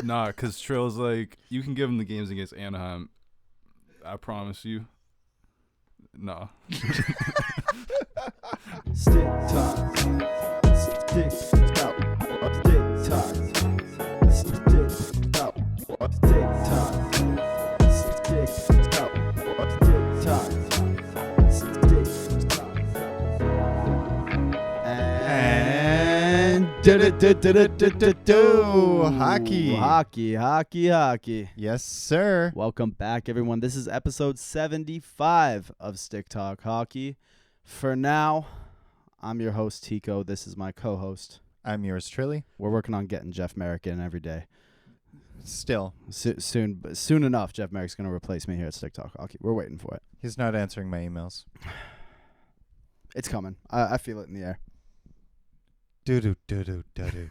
Nah, because Trill's like, you can give him the games against Anaheim. I promise you. Nah. Stick talk. Stick talk. Stick talk. Stick talk. Stick talk. Stick talk. Stick talk. Stick talk. And hockey. Yes, sir. Welcome back, everyone. This is episode 75 of Stick Talk Hockey. For now, I'm your host, Tico. This is my co-host. I'm yours truly. We're working on getting Jeff Merrick in every day. Still. Soon enough, Jeff Merrick's going to replace me here at Stick Talk Hockey. We're waiting for it. He's not answering my emails. It's coming. I feel it in the air. Do-do-do-do-do-do.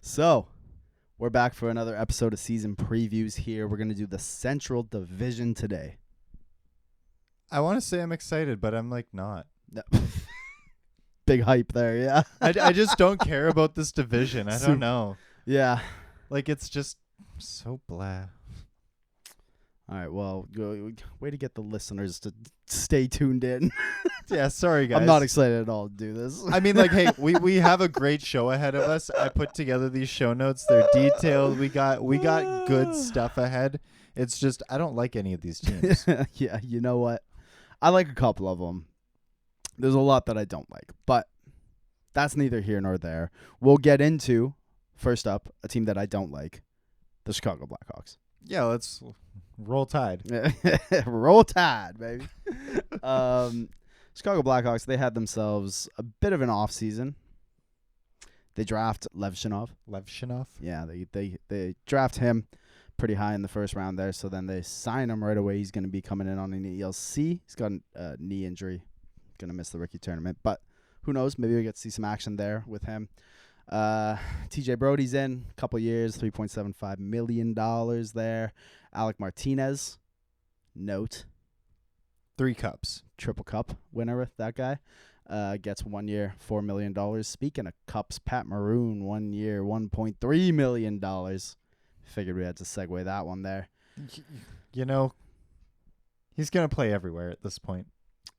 So, we're back for another episode of season previews here. We're going to do the Central Division today. I want to say I'm excited, but I'm like not. No. Big hype there, yeah. I just don't care about this division. I don't know. Yeah. Like, it's just so blah. All right, well, way to get the listeners to stay tuned in. Yeah, sorry, guys. I'm not excited at all to do this. I mean, like, hey, we have a great show ahead of us. I put together these show notes. They're detailed. We got good stuff ahead. It's just I don't like any of these teams. Yeah, you know what? I like a couple of them. There's a lot that I don't like, but that's neither here nor there. We'll get into, first up, a team that I don't like, the Chicago Blackhawks. Yeah, let's roll Tide. Roll Tide, baby. Chicago Blackhawks, they had themselves a bit of an offseason. They draft Levshinov. Yeah, they draft him pretty high in the first round there, so then they sign him right away. He's going to be coming in on an ELC. He's got a knee injury. Going to miss the rookie tournament, but who knows? Maybe we get to see some action there with him. TJ Brody's in a couple years, $3.75 million there. Alec Martinez, note. 3 cups. Triple Cup winner, that guy. Gets 1 year, $4 million. Speaking of cups, Pat Maroon, 1 year, $1.3 million. Figured we had to segue that one there. You know, he's going to play everywhere at this point.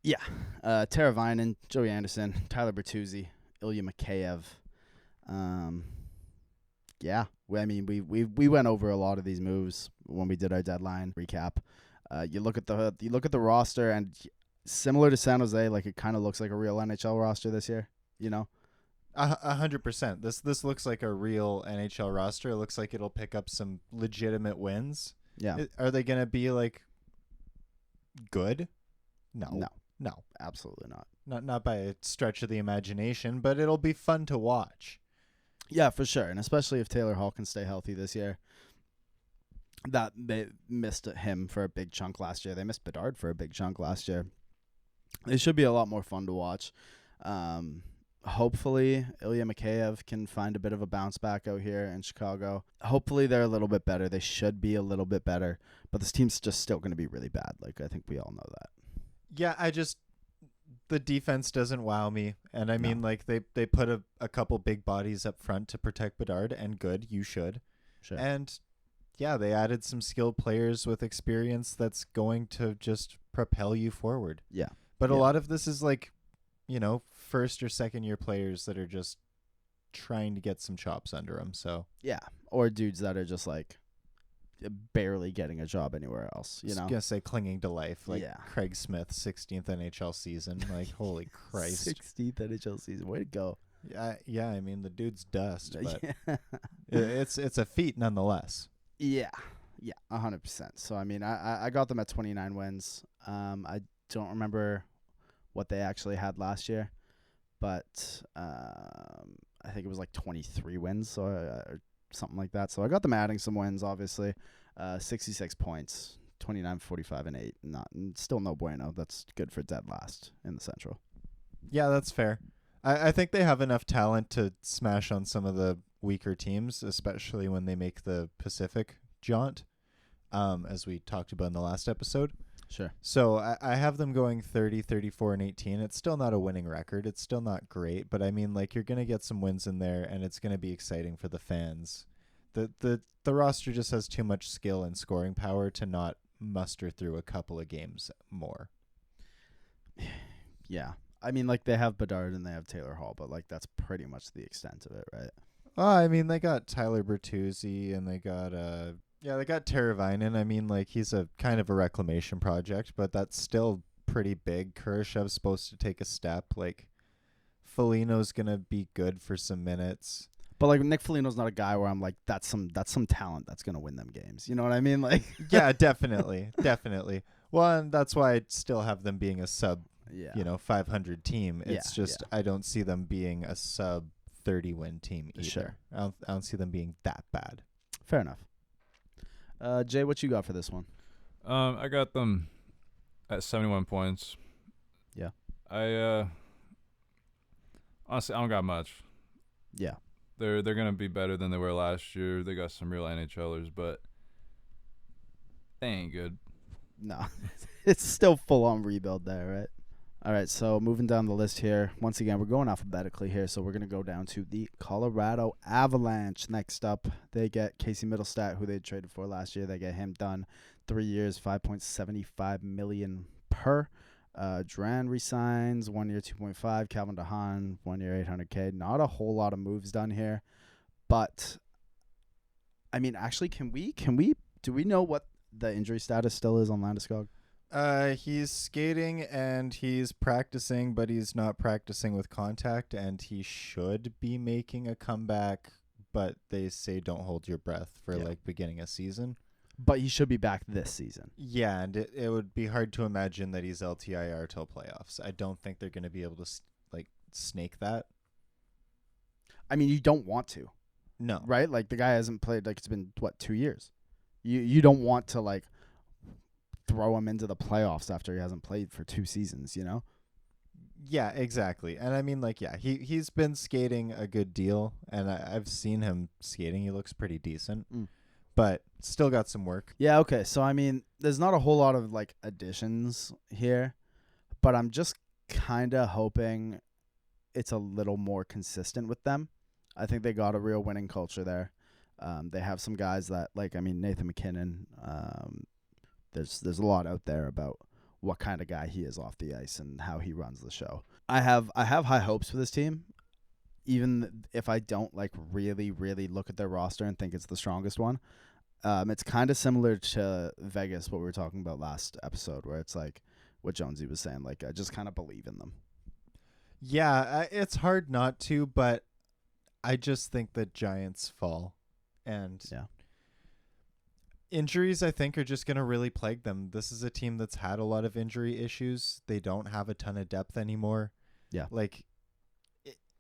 Yeah. Tara Vinen, Joey Anderson, Tyler Bertuzzi, Ilya Mikheyev. Yeah. I mean, we went over a lot of these moves when we did our deadline recap. You look at the roster, and similar to San Jose, like it kind of looks like a real NHL roster this year. You know, 100%. This looks like a real NHL roster. It looks like it'll pick up some legitimate wins. Yeah. Are they gonna be like good? No, absolutely not. Not by a stretch of the imagination, but it'll be fun to watch. Yeah, for sure, and especially if Taylor Hall can stay healthy this year. That they missed him for a big chunk last year. They missed Bedard for a big chunk last year. It should be a lot more fun to watch. Hopefully, Ilya Mikheyev can find a bit of a bounce back out here in Chicago. Hopefully, they're a little bit better. They should be a little bit better, but this team's just still going to be really bad. Like, I think we all know that. Yeah, the defense doesn't wow me. And I mean, like, they put a couple big bodies up front to protect Bedard, and good, you should. Sure. And, yeah, they added some skilled players with experience that's going to just propel you forward. Yeah. But a lot of this is, like, you know, first or second year players that are just trying to get some chops under them. So, yeah. Or dudes that are just, like, barely getting a job anywhere else, you know? I was going to say clinging to life, like yeah. Craig Smith, 16th NHL season. Like, holy Christ. 16th NHL season. Way to go. Yeah, I mean, the dude's dust, but yeah. it's a feat nonetheless. Yeah, 100%. So, I mean, I got them at 29 wins. I don't remember what they actually had last year, but I think it was like 23 wins, so or something like that. So I got them adding some wins, obviously. 66 points, 29, 45, and 8. Still no bueno. That's good for dead last in the Central. Yeah, that's fair. I think they have enough talent to smash on some of the weaker teams, especially when they make the Pacific jaunt, as we talked about in the last episode. Sure. So I have them going 30, 34, and 18. It's still not a winning record. It's still not great, but I mean, like, you're going to get some wins in there, and it's going to be exciting for the fans The roster just has too much skill and scoring power to not muster through a couple of games more. Yeah. I mean, like, they have Bedard and they have Taylor Hall, but, like, that's pretty much the extent of it, right? I mean, they got Tyler Bertuzzi and they got they got Teravainen. I mean, like, he's a kind of a reclamation project, but that's still pretty big. Kurashev's supposed to take a step. Like, Foligno's gonna be good for some minutes. But, like, Nick Foligno's not a guy where I'm like, that's some talent that's gonna win them games. You know what I mean? Like, Yeah, definitely. Well, and that's why I still have them being a sub, 500 team. It's just I don't see them being a sub 30-win team either. Sure. I don't see them being that bad. Fair enough. Jay, what you got for this one? I got them at 71 points. Yeah. Honestly, I don't got much. Yeah. They're gonna be better than they were last year. They got some real NHLers, but they ain't good. No. It's still full on rebuild there, right? All right, so moving down the list here. Once again, we're going alphabetically here, so we're going to go down to the Colorado Avalanche. Next up, they get Casey Middlestat, who they traded for last year. They get him done 3 years, $5.75 million per. Duran resigns, 1 year, 2.5. Calvin DeHaan, 1 year, $800K. Not a whole lot of moves done here, but I mean, actually, do we know what the injury status still is on Landeskog? He's skating and he's practicing, but he's not practicing with contact, and he should be making a comeback, but they say don't hold your breath for like beginning a season. But he should be back this season. Yeah, and it would be hard to imagine that he's LTIR till playoffs. I don't think they're going to be able to snake that. I mean, you don't want to. No. Right? Like, the guy hasn't played, like, it's been 2 years. You don't want to, like, throw him into the playoffs after he hasn't played for 2 seasons, you know? Yeah, exactly. And I mean, like, yeah, he's been skating a good deal, and I've seen him skating. He looks pretty decent, but still got some work. Yeah, okay. So, I mean, there's not a whole lot of, like, additions here, but I'm just kind of hoping it's a little more consistent with them. I think they got a real winning culture there. They have some guys that, like, I mean, Nathan McKinnon, there's a lot out there about what kind of guy he is off the ice and how he runs the show. I have high hopes for this team, even if I don't like really look at their roster and think it's the strongest one. It's kind of similar to Vegas, what we were talking about last episode, where it's like what Jonesy was saying, like, I just kind of believe in them. Yeah, it's hard not to, but I just think the Giants fall, and injuries, I think, are just going to really plague them. This is a team that's had a lot of injury issues. They don't have a ton of depth anymore. Yeah. Like,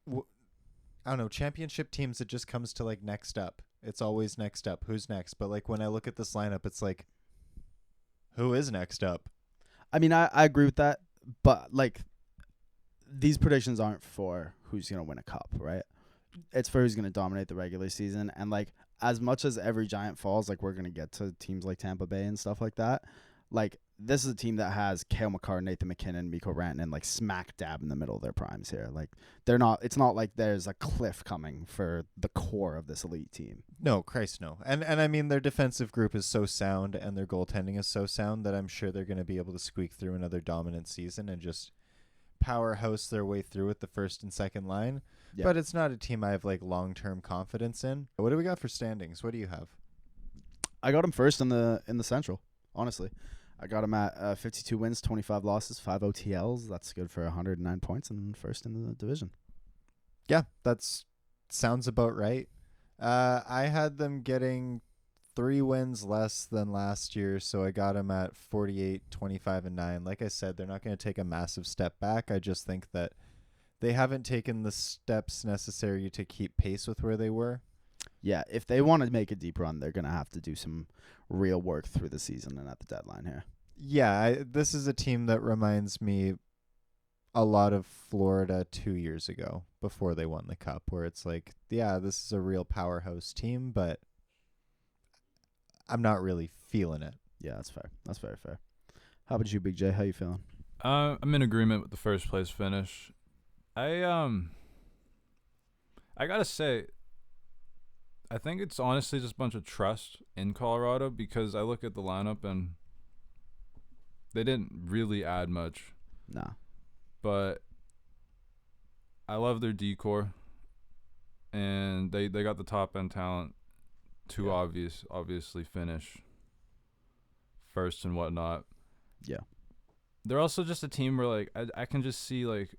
I don't know, championship teams, it just comes to, like, next up. It's always next up. Who's next? But, like, when I look at this lineup, it's like, who is next up? I mean, I agree with that, but, like, these predictions aren't for who's going to win a cup, right? It's for who's going to dominate the regular season. And, like, as much as every Giant falls, like, we're going to get to teams like Tampa Bay and stuff like that, like, this is a team that has Cale Makar, Nathan McKinnon, Mikko Rantanen, like, smack dab in the middle of their primes here. Like, it's not like there's a cliff coming for the core of this elite team. No, Christ, no. And I mean, their defensive group is so sound and their goaltending is so sound that I'm sure they're going to be able to squeak through another dominant season and just powerhouse their way through with the first and second line. Yeah. But it's not a team I have, like, long-term confidence in. What do we got for standings? What do you have? I got them first in the Central, honestly. I got them at 52 wins, 25 losses, 5 OTLs. That's good for 109 points and first in the division. Yeah, that sounds about right. I had them getting 3 wins less than last year, so I got them at 48, 25, and 9. Like I said, they're not going to take a massive step back. I just think that they haven't taken the steps necessary to keep pace with where they were. Yeah, if they want to make a deep run, they're going to have to do some real work through the season and at the deadline here. Yeah, this is a team that reminds me a lot of Florida 2 years ago before they won the cup, where it's like, yeah, this is a real powerhouse team, but I'm not really feeling it. Yeah, that's fair. That's very fair. How about you, Big J? How you feeling? I'm in agreement with the first place finish. I gotta say, I think it's honestly just a bunch of trust in Colorado because I look at the lineup and they didn't really add much. No. But I love their decor, and they got the top end talent to obviously finish first and whatnot. Yeah. They're also just a team where like I can just see like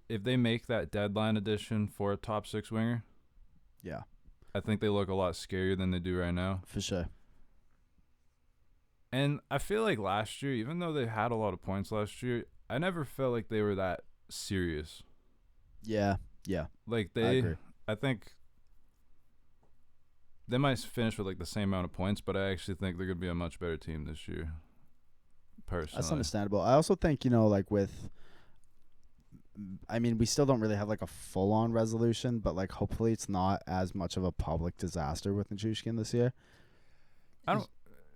if they make that deadline edition for a top 6 winger, Yeah. I think they look a lot scarier than they do right now. For sure. And I feel like last year, even though they had a lot of points last year, I never felt like they were that serious. Yeah. Yeah. Like I agree. I think they might finish with like the same amount of points, but I actually think they're going to be a much better team this year. Personally. That's understandable. I also think, like we still don't really have like a full-on resolution, but like hopefully it's not as much of a public disaster with Nichushkin this year. I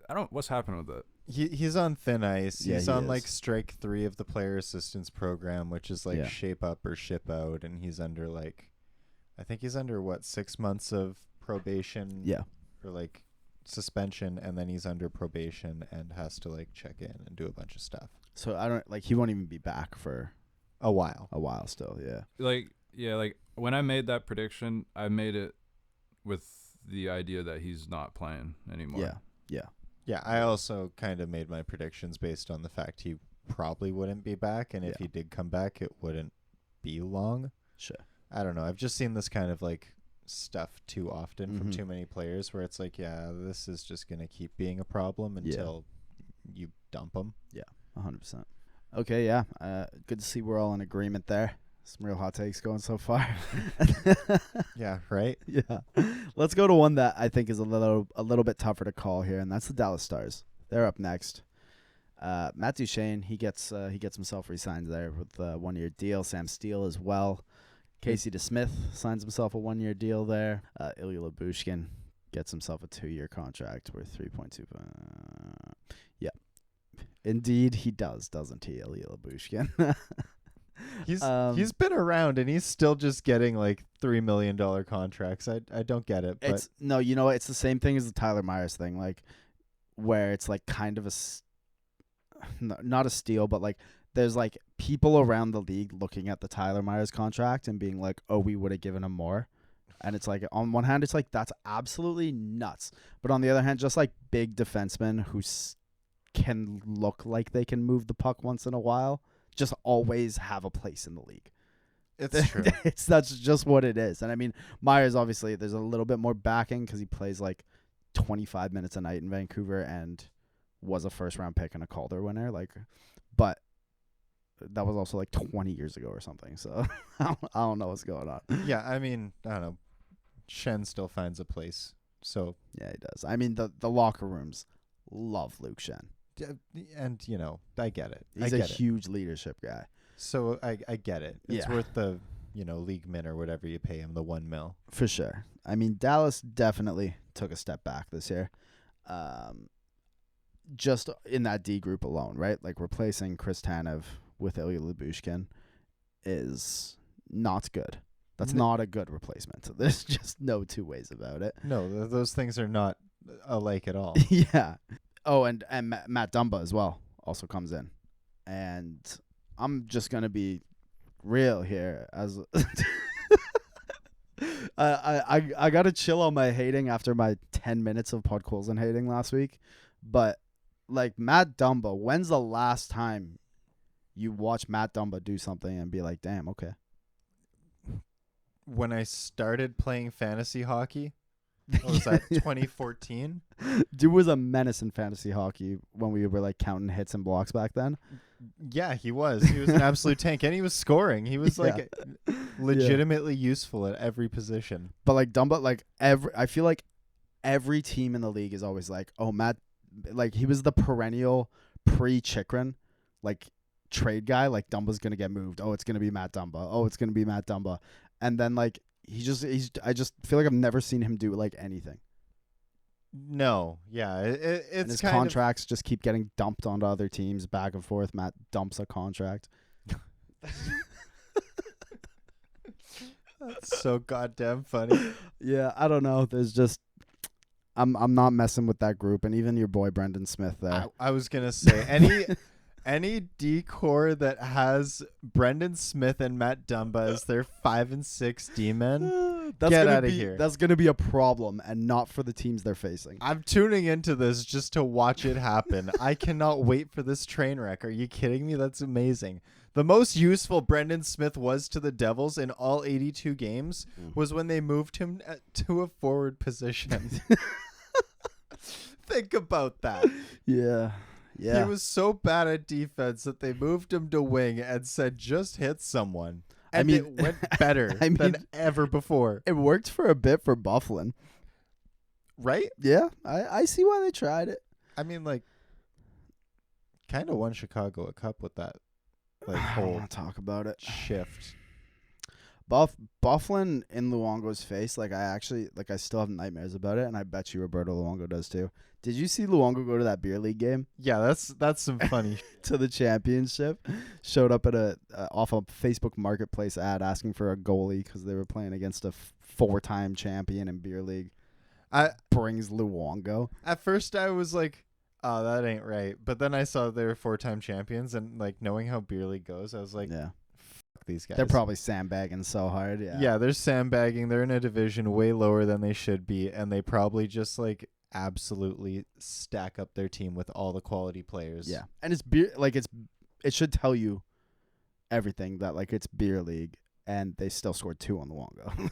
don't. What's happening with that? He's on thin ice. Yeah, He's he on is. like strike 3 of the player assistance program, which is like Yeah. shape up or ship out, and he's under I think he's under 6 months of probation. Yeah. Or like suspension, and then he's under probation and has to like check in and do a bunch of stuff. So I don't he won't even be back for A while. a while still. Yeah. Like when I made that prediction, I made it with the idea that he's not playing anymore. Yeah. Yeah. Yeah, I also kind of made my predictions based on the fact he probably wouldn't be back, and if Yeah. he did come back, it wouldn't be long. Sure. I don't know. I've just seen this kind of like stuff too often from Mhm. too many players where it's like, yeah, this is just going to keep being a problem until you dump them. 100%. Okay, yeah. Good to see we're all in agreement there. Some real hot takes going so far. Yeah, right? Yeah. Let's go to one that I think is a little bit tougher to call here, and that's the Dallas Stars. They're up next. Matt Duchene, he gets himself re-signed there with a 1-year deal. Sam Steele as well. Casey DeSmith signs himself a 1-year deal there. Ilya Lyubushkin gets himself a 2-year contract worth 3.2. Yeah. Indeed, he does, doesn't he, Ilya Lyubushkin? He's been around, and he's still just getting like $3 million contracts. I don't get it. But It's no, it's the same thing as the Tyler Myers thing, like where it's like kind of not a steal, but like there's like people around the league looking at the Tyler Myers contract and being like, "Oh, we would have given him more." And it's like on one hand, it's like that's absolutely nuts, but on the other hand, just like big defensemen who can look like they can move the puck once in a while, just always have a place in the league. it's true. That's just what it is. And I mean, Myers, obviously, there's a little bit more backing because he plays like 25 minutes a night in Vancouver and was a first-round pick and a Calder winner. But that was also like 20 years ago or something. So I don't know what's going on. Yeah, I mean, I don't know. Shen still finds a place. So Yeah, he does. I mean, the locker rooms love Luke Shen. and I get it. He's I a get it. huge leadership guy. So I get it. It's Yeah. worth the league min or whatever you pay him, the $1 million. For sure. I mean, Dallas definitely took a step back this year. Just in that D group alone, right? Like replacing Chris Tanev with Ilya Lyubushkin is not good. That's not a good replacement. There's just no two ways about it. No, those things are not alike at all. Yeah. Oh, and Matt Dumba as well also comes in. And I'm just going to be real here as I got to chill on my hating after my 10 minutes of Podkolzin hating last week. But like Matt Dumba, when's the last time you watch Matt Dumba do something and be like, "Damn, okay." When I started playing fantasy hockey, what was that, 2014? Dude was a menace in fantasy hockey when we were like counting hits and blocks back then. Yeah, he was. He was an absolute tank, and he was scoring. He was like legitimately useful at every position. But like Dumba, I feel like every team in the league is always like, "Oh, Matt," like he was the perennial pre-Chikrin, like trade guy. Like Dumba's gonna get moved. Oh, it's gonna be Matt Dumba. Oh, it's gonna be Matt Dumba. And then like I just feel like I've never seen him do like anything. No, yeah, And it's his kind contracts just keep getting dumped onto other teams back and forth. Matt dumps a contract. That's so goddamn funny. Yeah, I don't know. There's just I'm not messing with that group, and even your boy Brendan Smith there. I was gonna say any decor that has Brendan Smith and Matt Dumba as their 5 and 6 D-men. Get out of here. That's gonna be a problem, and not for the teams they're facing. I'm tuning into this just to watch it happen. I cannot wait for this train wreck. Are you kidding me? That's amazing. The most useful Brendan Smith was to the Devils in all 82 games was when they moved him to a forward position. Think about that. Yeah. He was so bad at defense that they moved him to wing and said, just hit someone. And it went better than ever before. It worked for a bit for Bufflin. Right? Yeah, I see why they tried it. I mean, like, kind of won Chicago a cup with that. Like, I don't whole want to talk about it. shift. Bufflin in Luongo's face, I still have nightmares about it, and I bet you Roberto Luongo does too. Did you see Luongo go to that beer league game? Yeah, that's some funny. To the championship, showed up at off a Facebook Marketplace ad asking for a goalie because they were playing against a 4-time champion in beer league. Brings Luongo. At first, I was like, "Oh, that ain't right," but then I saw they were 4-time champions, and like knowing how beer league goes, I was like, "Yeah, fuck these guys." They're probably sandbagging so hard." Yeah, they're sandbagging. They're in a division way lower than they should be, and they probably just like absolutely stack up their team with all the quality players. Yeah, and it's beer. It should tell you everything that it's beer league, and they still scored 2 on Luongo.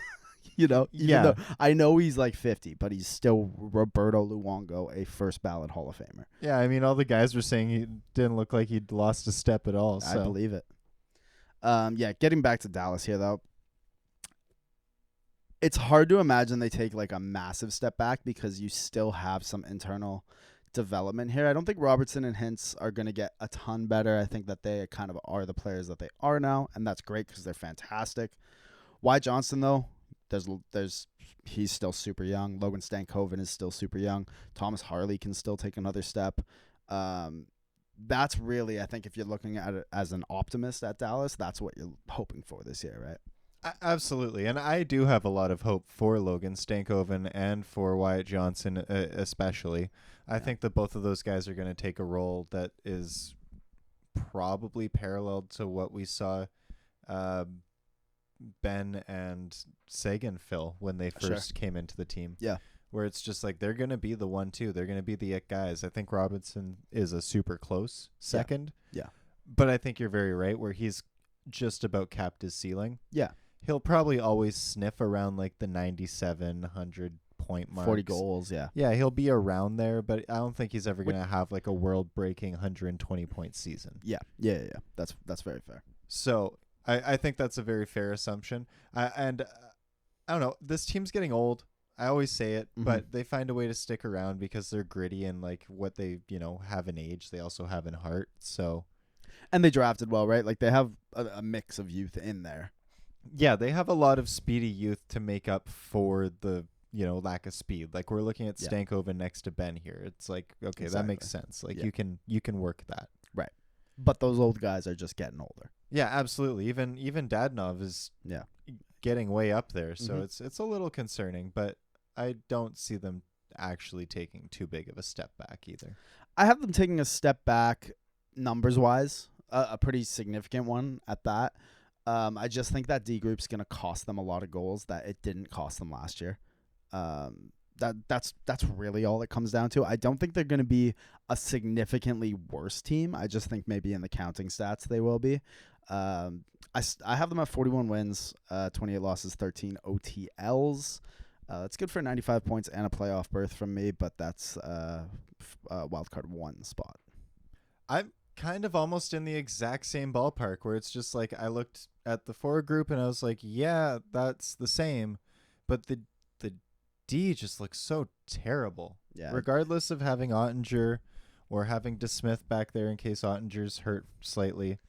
Even though I know he's 50, but he's still Roberto Luongo, a first ballot Hall of Famer. Yeah, I mean, all the guys were saying he didn't look like he'd lost a step at all. So. I believe it. Getting back to Dallas here, though. It's hard to imagine they take a massive step back because you still have some internal development here. I don't think Robertson and Hintz are going to get a ton better. I think that they kind of are the players that they are now, and that's great because they're fantastic. Wyatt Johnston, though, he's still super young. Logan Stankoven is still super young. Thomas Harley can still take another step. That's really, I think, if you're looking at it as an optimist at Dallas, that's what you're hoping for this year, right? Absolutely, and I do have a lot of hope for Logan Stankoven and for Wyatt Johnson especially. I think that both of those guys are going to take a role that is probably parallel to what we saw Ben and Sagan fill when they first came into the team. Yeah. Where it's just they're going to be the 1-2. They're going to be the it guys. I think Robinson is a super close second. Yeah. But I think you're very right where he's just about capped his ceiling. Yeah. He'll probably always sniff around the 97, 100 point marks. 40 goals, yeah. Yeah, he'll be around there, but I don't think he's ever going to have a world-breaking 120 point season. Yeah. That's very fair. So I think that's a very fair assumption. And I don't know. This team's getting old. I always say it, but they find a way to stick around because they're gritty and what they have in age, they also have in heart. So, and they drafted well, right? They have a mix of youth in there. Yeah, they have a lot of speedy youth to make up for the lack of speed. We're looking at Stankoven next to Ben here. It's okay, exactly. That makes sense. You can work that. Right. But those old guys are just getting older. Yeah, absolutely. Even Dadonov is getting way up there, so it's a little concerning, but I don't see them actually taking too big of a step back either. I have them taking a step back numbers wise, a pretty significant one at that. I just think that D group's going to cost them a lot of goals that it didn't cost them last year. That's really all it comes down to. I don't think they're going to be a significantly worse team. I just think maybe in the counting stats they will be. I have them at 41 wins, 28 losses, 13 OTLs. That's good for 95 points and a playoff berth from me, but that's wildcard 1 spot. I'm kind of almost in the exact same ballpark where it's just I looked at the forward group and I was yeah, that's the same, but the D just looks so terrible. Yeah. Regardless of having Ottinger or having DeSmith back there in case Ottinger's hurt slightly.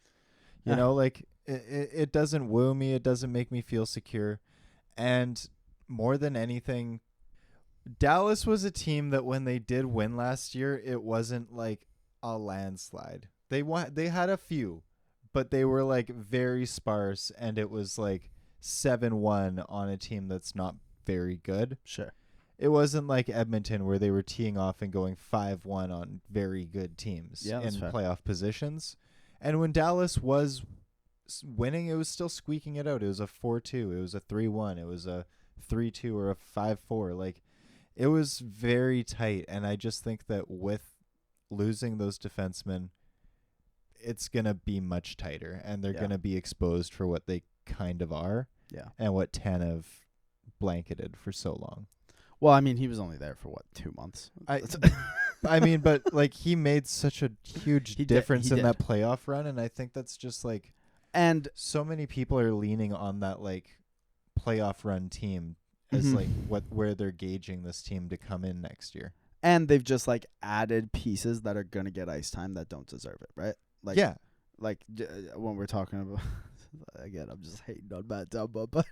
It doesn't woo me. It doesn't make me feel secure. And more than anything, Dallas was a team that when they did win last year, it wasn't a landslide. They had a few, but they were very sparse, and it was 7-1 on a team that's not very good. Sure. It wasn't like Edmonton where they were teeing off and going 5-1 on very good teams in playoff positions. And when Dallas was winning, it was still squeaking it out. It was a 4-2. It was a 3-1. It was a 3-2 or a 5-4. Like, it was very tight. And I just think that with losing those defensemen, it's going to be much tighter. And they're going to be exposed for what they kind of are. Yeah. And what Tanev blanketed for so long. Well, I mean, he was only there for, 2 months? I mean, but, like, he made such a huge difference in that playoff run, and I think that's just, like... And so many people are leaning on that, like, playoff run team as, like, where they're gauging this team to come in next year. And they've just, like, added pieces that are going to get ice time that don't deserve it, right? Like, yeah. Like, when we're talking about... Again, I'm just hating on Matt Dumba, but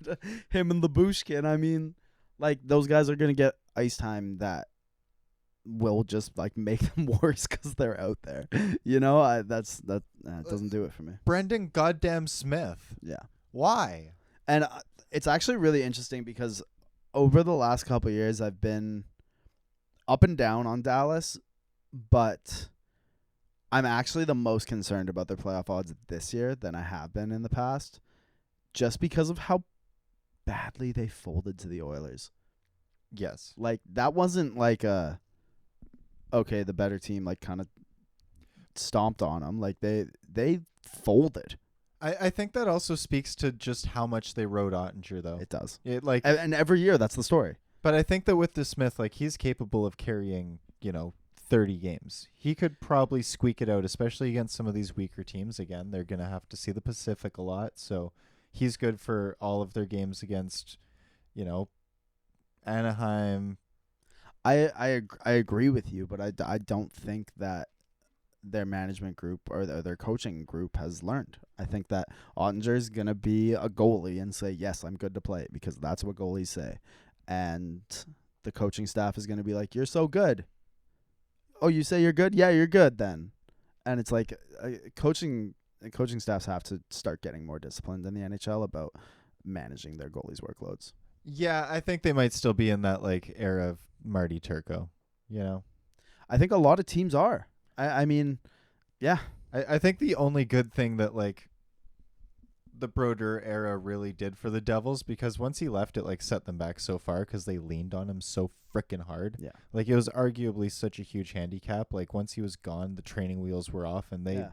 him and Labushkin, I mean... Like, those guys are going to get ice time that will just, like, make them worse because they're out there. You know, that doesn't do it for me. Brendan goddamn Smith. Yeah. Why? And it's actually really interesting because over the last couple of years, I've been up and down on Dallas, but I'm actually the most concerned about their playoff odds this year than I have been in the past, just because of how badly they folded to the Oilers. Yes. Like, that wasn't like the better team, like, kind of stomped on them. Like, they folded. I think that also speaks to just how much they rode Ottinger, though. It does. And every year, that's the story. But I think that with the Smith, like, he's capable of carrying, 30 games. He could probably squeak it out, especially against some of these weaker teams. Again, they're going to have to see the Pacific a lot, so... He's good for all of their games against, Anaheim. I agree with you, but I don't think that their management group or their coaching group has learned. I think that Ottinger is going to be a goalie and say, yes, I'm good to play, because that's what goalies say. And the coaching staff is going to be like, you're so good. Oh, you say you're good? Yeah, you're good then. And it's like coaching staffs have to start getting more disciplined in the NHL about managing their goalies' workloads. Yeah, I think they might still be in that, like, era of Marty Turco, I think a lot of teams are. I mean, yeah. I think the only good thing that, like, the Brodeur era really did for the Devils, because once he left, it, like, set them back so far because they leaned on him so freaking hard. Yeah. Like, it was arguably such a huge handicap. Like, once he was gone, the training wheels were off, and they...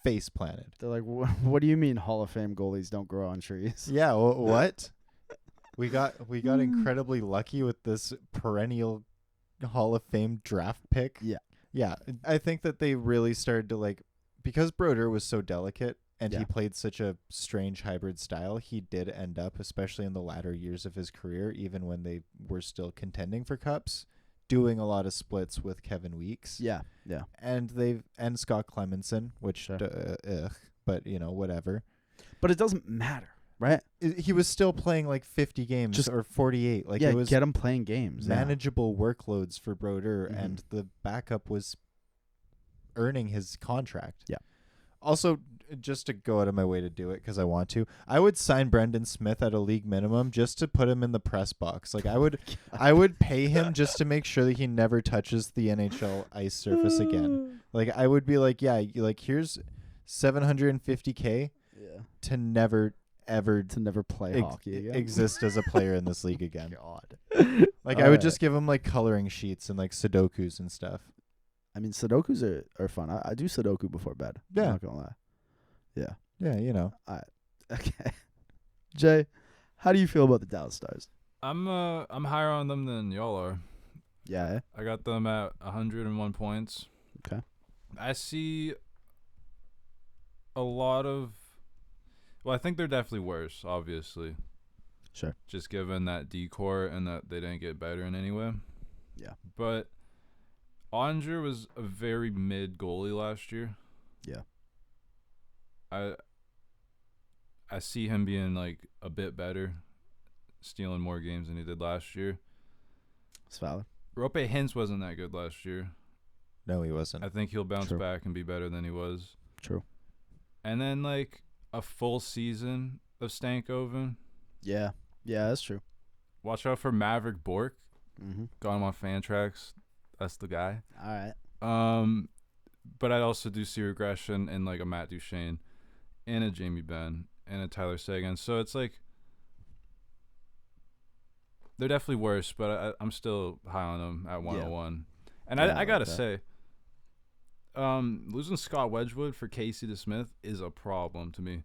face planted. They're like, what do you mean Hall of Fame goalies don't grow on trees? Yeah, what? We got incredibly lucky with this perennial Hall of Fame draft pick. Yeah. Yeah, I think that they really started to, like, because Brodeur was so delicate and he played such a strange hybrid style, he did end up, especially in the latter years of his career, even when they were still contending for cups, doing a lot of splits with Kevin Weeks. Yeah. And Scott Clemenson, which, but, whatever. But it doesn't matter, right? He was still playing like 50 games or 48. Like, it was get him playing games. Manageable workloads for Brodeur, and the backup was earning his contract. Yeah. Also, just to go out of my way to do it because I want to, I would sign Brendan Smith at a league minimum just to put him in the press box. Like, I would pay him just to make sure that he never touches the NHL ice surface again. Like, I would be like, yeah, like, here's $750K to never ever play hockey again. Exist as a player in this league again. God. Like, I would just give him, like, coloring sheets and, like, Sudokus and stuff. I mean, Sudokus are fun. I do Sudoku before bed. Yeah. I'm not gonna lie. Yeah. Yeah, Okay. Jay, how do you feel about the Dallas Stars? I'm higher on them than y'all are. Yeah. I got them at 101 points. Okay. I see a lot of... Well, I think they're definitely worse, obviously. Sure. Just given that decor and that they didn't get better in any way. Yeah. But Ottinger was a very mid goalie last year. Yeah. I see him being, like, a bit better, stealing more games than he did last year. It's valid. Rope Hintz wasn't that good last year. No, he wasn't. I think he'll bounce back and be better than he was. True. And then, like, a full season of Stankoven, Yeah, that's true. Watch out for Maverick Bork. Mm-hmm. Got him on Fantrax. That's the guy. All right. But I also do see regression in like a Matt Duchene and a Jamie Benn and a Tyler Seguin. So it's like they're definitely worse, but I'm still high on them at 101. And Yeah, I gotta like say, losing Scott Wedgwood for Casey DeSmith is a problem to me.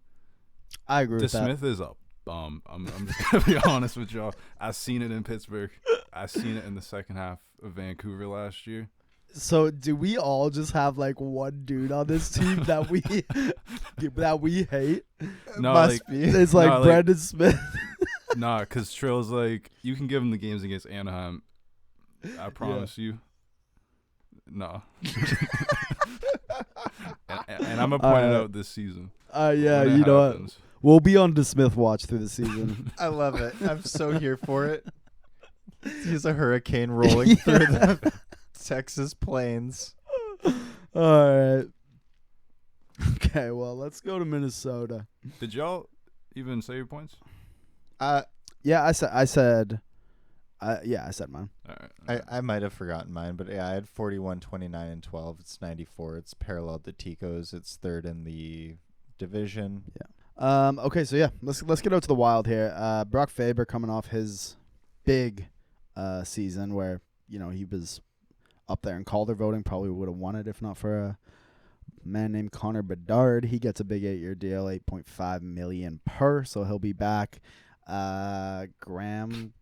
I agree with that. DeSmith is a bum. I'm just gonna be honest with y'all. I've seen it in Pittsburgh. I've seen it in the second half of Vancouver last year. So do we all just have like one dude on this team that we hate? No, Must like, be. It's like No, like- Brendan Smith. Nah, because Trill's like, you can give him the games against Anaheim. I promise you. No. and I'm going to point it out this season. Yeah, when it you know what? happens. We'll be on DeSmith watch through the season. I love it. I'm so here for it. He's a hurricane rolling through the Texas plains. All right. Okay, well, let's go to Minnesota. Did y'all even say your points? Yeah, I said mine. All right. I might have forgotten mine, but yeah, I had 41, 29, and 12. It's 94. It's paralleled the Ticos. It's third in the division. Okay, so yeah, let's get out to the Wild here. Brock Faber coming off his big season where, you know, he was up there in Calder voting, probably would have won it if not for a man named Connor Bedard. He gets a big 8-year deal, $8.5 million per, so he'll be back. Graham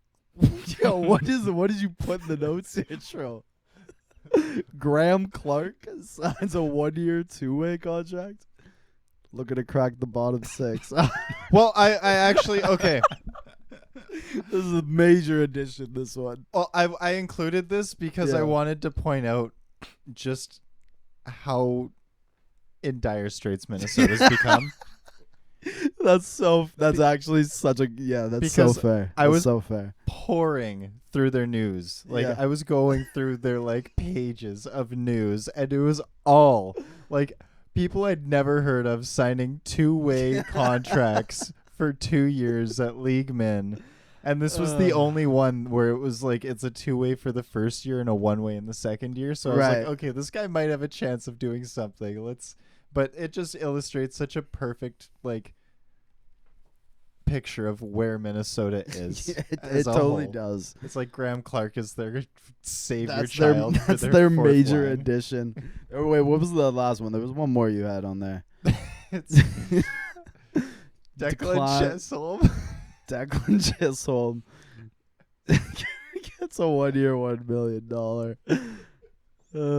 Yo, what did you put in the notes here, Trill? Graham Clark signs a 1-year 2-way contract. Looking to crack the bottom 6. Well, I actually, okay. This is a major addition, this one. Well, I included this because I wanted to point out just how in dire straits Minnesota's become. That's actually such a that's Because so fair. I was so fair. pouring through their news. Like Yeah. I was going through their like pages of news, and it was all like people I'd never heard of signing 2-way contracts for 2 years at League Min. And this was the only one where it was like it's a 2-way for the first year and a 1-way in the second year. So I was like, okay, this guy might have a chance of doing something. But it just illustrates such a perfect like picture of where Minnesota is. It totally does. It's like Graham Clark is their savior That's child. That's for their fourth major line. addition. Oh, wait, what was the last one? There was one more you had on there. It's Declan Chisholm. Declan Chisholm gets a 1-year, $1 million.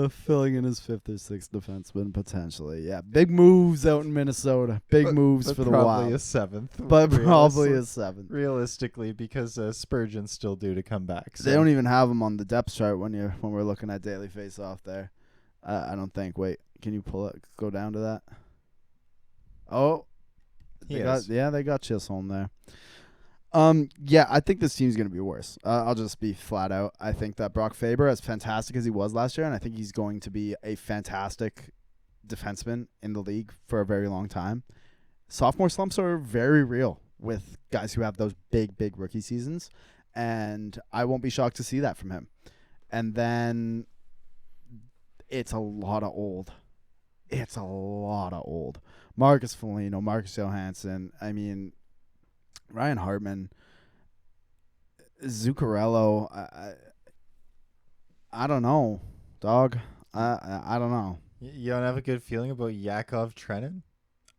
Filling in his 5th or 6th defenseman potentially. Yeah, big moves out in Minnesota. Big moves but for the probably Wild. a 7th. But probably a 7th. Realistically, because Spurgeon's still due to come back. So. They don't even have him on the depth chart when we're looking at daily face-off there. I don't think. Wait, can you go down to that? Oh, they got Chisholm there. Yeah, I think this team's going to be worse. I'll just be flat out. I think that Brock Faber, as fantastic as he was last year, and I think he's going to be a fantastic defenseman in the league for a very long time. Sophomore slumps are very real with guys who have those big rookie seasons, and I won't be shocked to see that from him. And then it's a lot of old. Marcus Foligno, Marcus Johansson, I mean, Ryan Hartman, Zuccarello, I don't know, dog. I don't know. You don't have a good feeling about Yakov Trenin?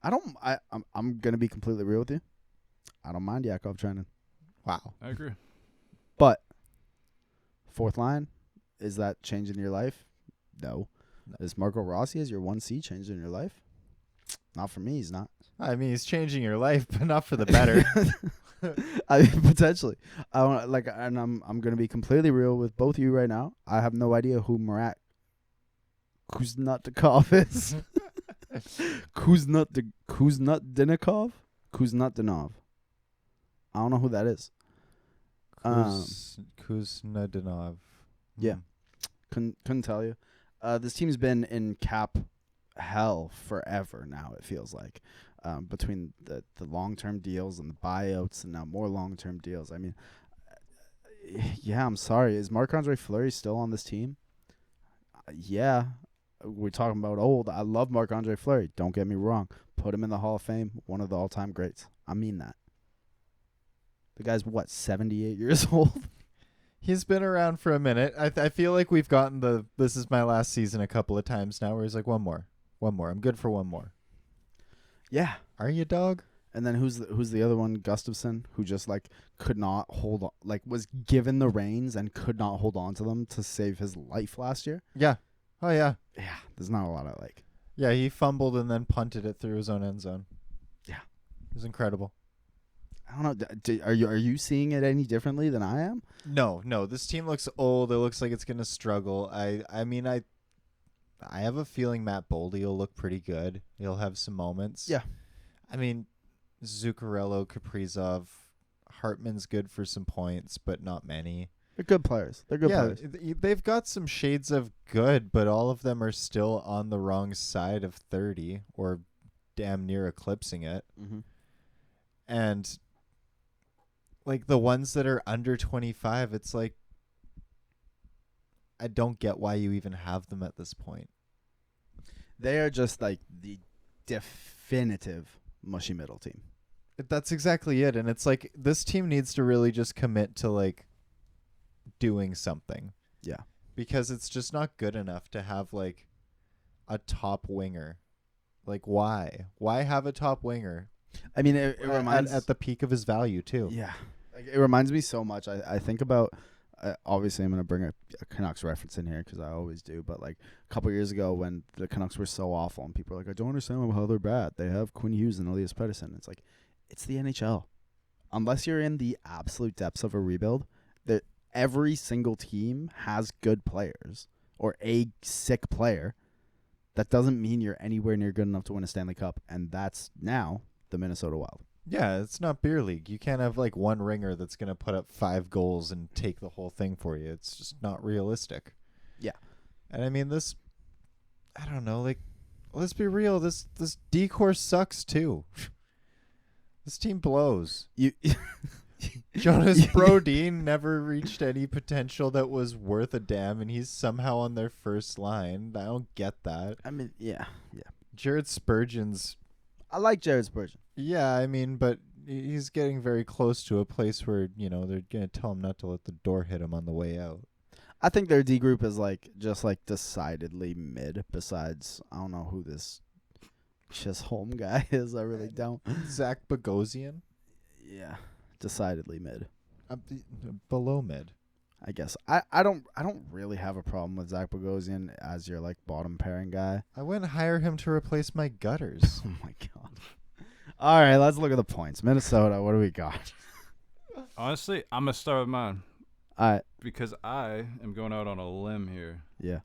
I'm gonna be completely real with you. I don't mind Yakov Trenin. Wow. I agree. But fourth line, is that changing your life? No. Is Marco Rossi as your 1C changing your life? Not for me, he's not. I mean, he's changing your life, but not for the better. I mean, potentially. I'm gonna be completely real with both of you right now. I have no idea who Marat Kuznetnikov is. Kuznetdinov. I don't know who that is. Kuznetsov. Yeah. Couldn't tell you. This team's been in cap hell forever now, it feels like. between the long-term deals and the buyouts and now more long-term deals. I mean, yeah, I'm sorry. Is Marc-Andre Fleury still on this team? Yeah. We're talking about old. I love Marc-Andre Fleury. Don't get me wrong. Put him in the Hall of Fame. One of the all-time greats. I mean that. The guy's, 78 years old? He's been around for a minute. I feel like we've gotten the "this is my last season" a couple of times now where he's like, one more. I'm good for one more. Yeah. Are you, dog? And then who's the other one? Gustafsson, who just could not hold on, was given the reins and could not hold on to them to save his life last year. Yeah. Oh yeah. Yeah. There's not a lot I like. Yeah, he fumbled and then punted it through his own end zone. Yeah. It was incredible. I don't know. Are you seeing it any differently than I am? No. This team looks old. It looks like it's gonna struggle. I mean I have a feeling Matt Boldy will look pretty good. He'll have some moments. Yeah. I mean, Zuccarello, Kaprizov, Hartman's good for some points, but not many. They're good players. Players. They've got some shades of good, but all of them are still on the wrong side of 30 or damn near eclipsing it. Mm-hmm. And the ones that are under 25, it's like I don't get why you even have them at this point. They are just the definitive mushy middle team. That's exactly it. And it's like this team needs to really just commit to doing something. Yeah. Because it's just not good enough to have a top winger. Why? Why have a top winger? I mean, it reminds at the peak of his value too. Yeah. It reminds me so much. I think about obviously I'm going to bring a Canucks reference in here because I always do, but a couple years ago when the Canucks were so awful and people are like, I don't understand how they're bad. They have Quinn Hughes and Elias Pettersson. It's it's the NHL. Unless you're in the absolute depths of a rebuild, that every single team has good players or a sick player. That doesn't mean you're anywhere near good enough to win a Stanley Cup, and that's now the Minnesota Wild. Yeah, it's not beer league. You can't have one ringer that's going to put up 5 goals and take the whole thing for you. It's just not realistic. Yeah. And I mean I don't know, let's be real, this decor sucks too. This team blows. Jonas Brodin never reached any potential that was worth a damn, and he's somehow on their first line. I don't get that. I mean, yeah. Jared Spurgeon's... I like Jared Spurgeon. Yeah, I mean, but he's getting very close to a place where, they're going to tell him not to let the door hit him on the way out. I think their D group is just decidedly mid. Besides, I don't know who this Chisholm guy is. I really don't. Zach Bogosian? Yeah, decidedly mid. Below mid. I guess. I don't really have a problem with Zach Bogosian as your bottom pairing guy. I wouldn't hire him to replace my gutters. Oh my god. All right, let's look at the points. Minnesota, what do we got? Honestly, I'm gonna start with mine. All right. Because I am going out on a limb here. Yeah.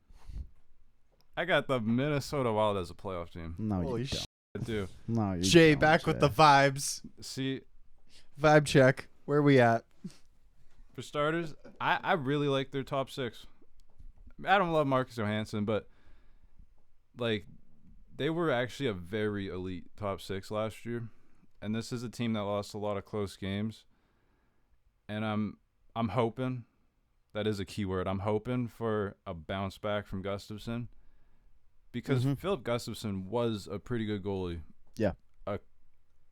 I got the Minnesota Wild as a playoff team. No, Holy you don't. I do. No, you Jay, don't, back with the vibes. See, Vibe check. Where we at? for starters, I really like their top 6. I don't love Marcus Johansson, but they were actually a very elite top 6 last year, and this is a team that lost a lot of close games. And I'm hoping, that is a key word, I'm hoping for a bounce back from Gustafsson, because Philip Gustafsson was a pretty good goalie. Yeah.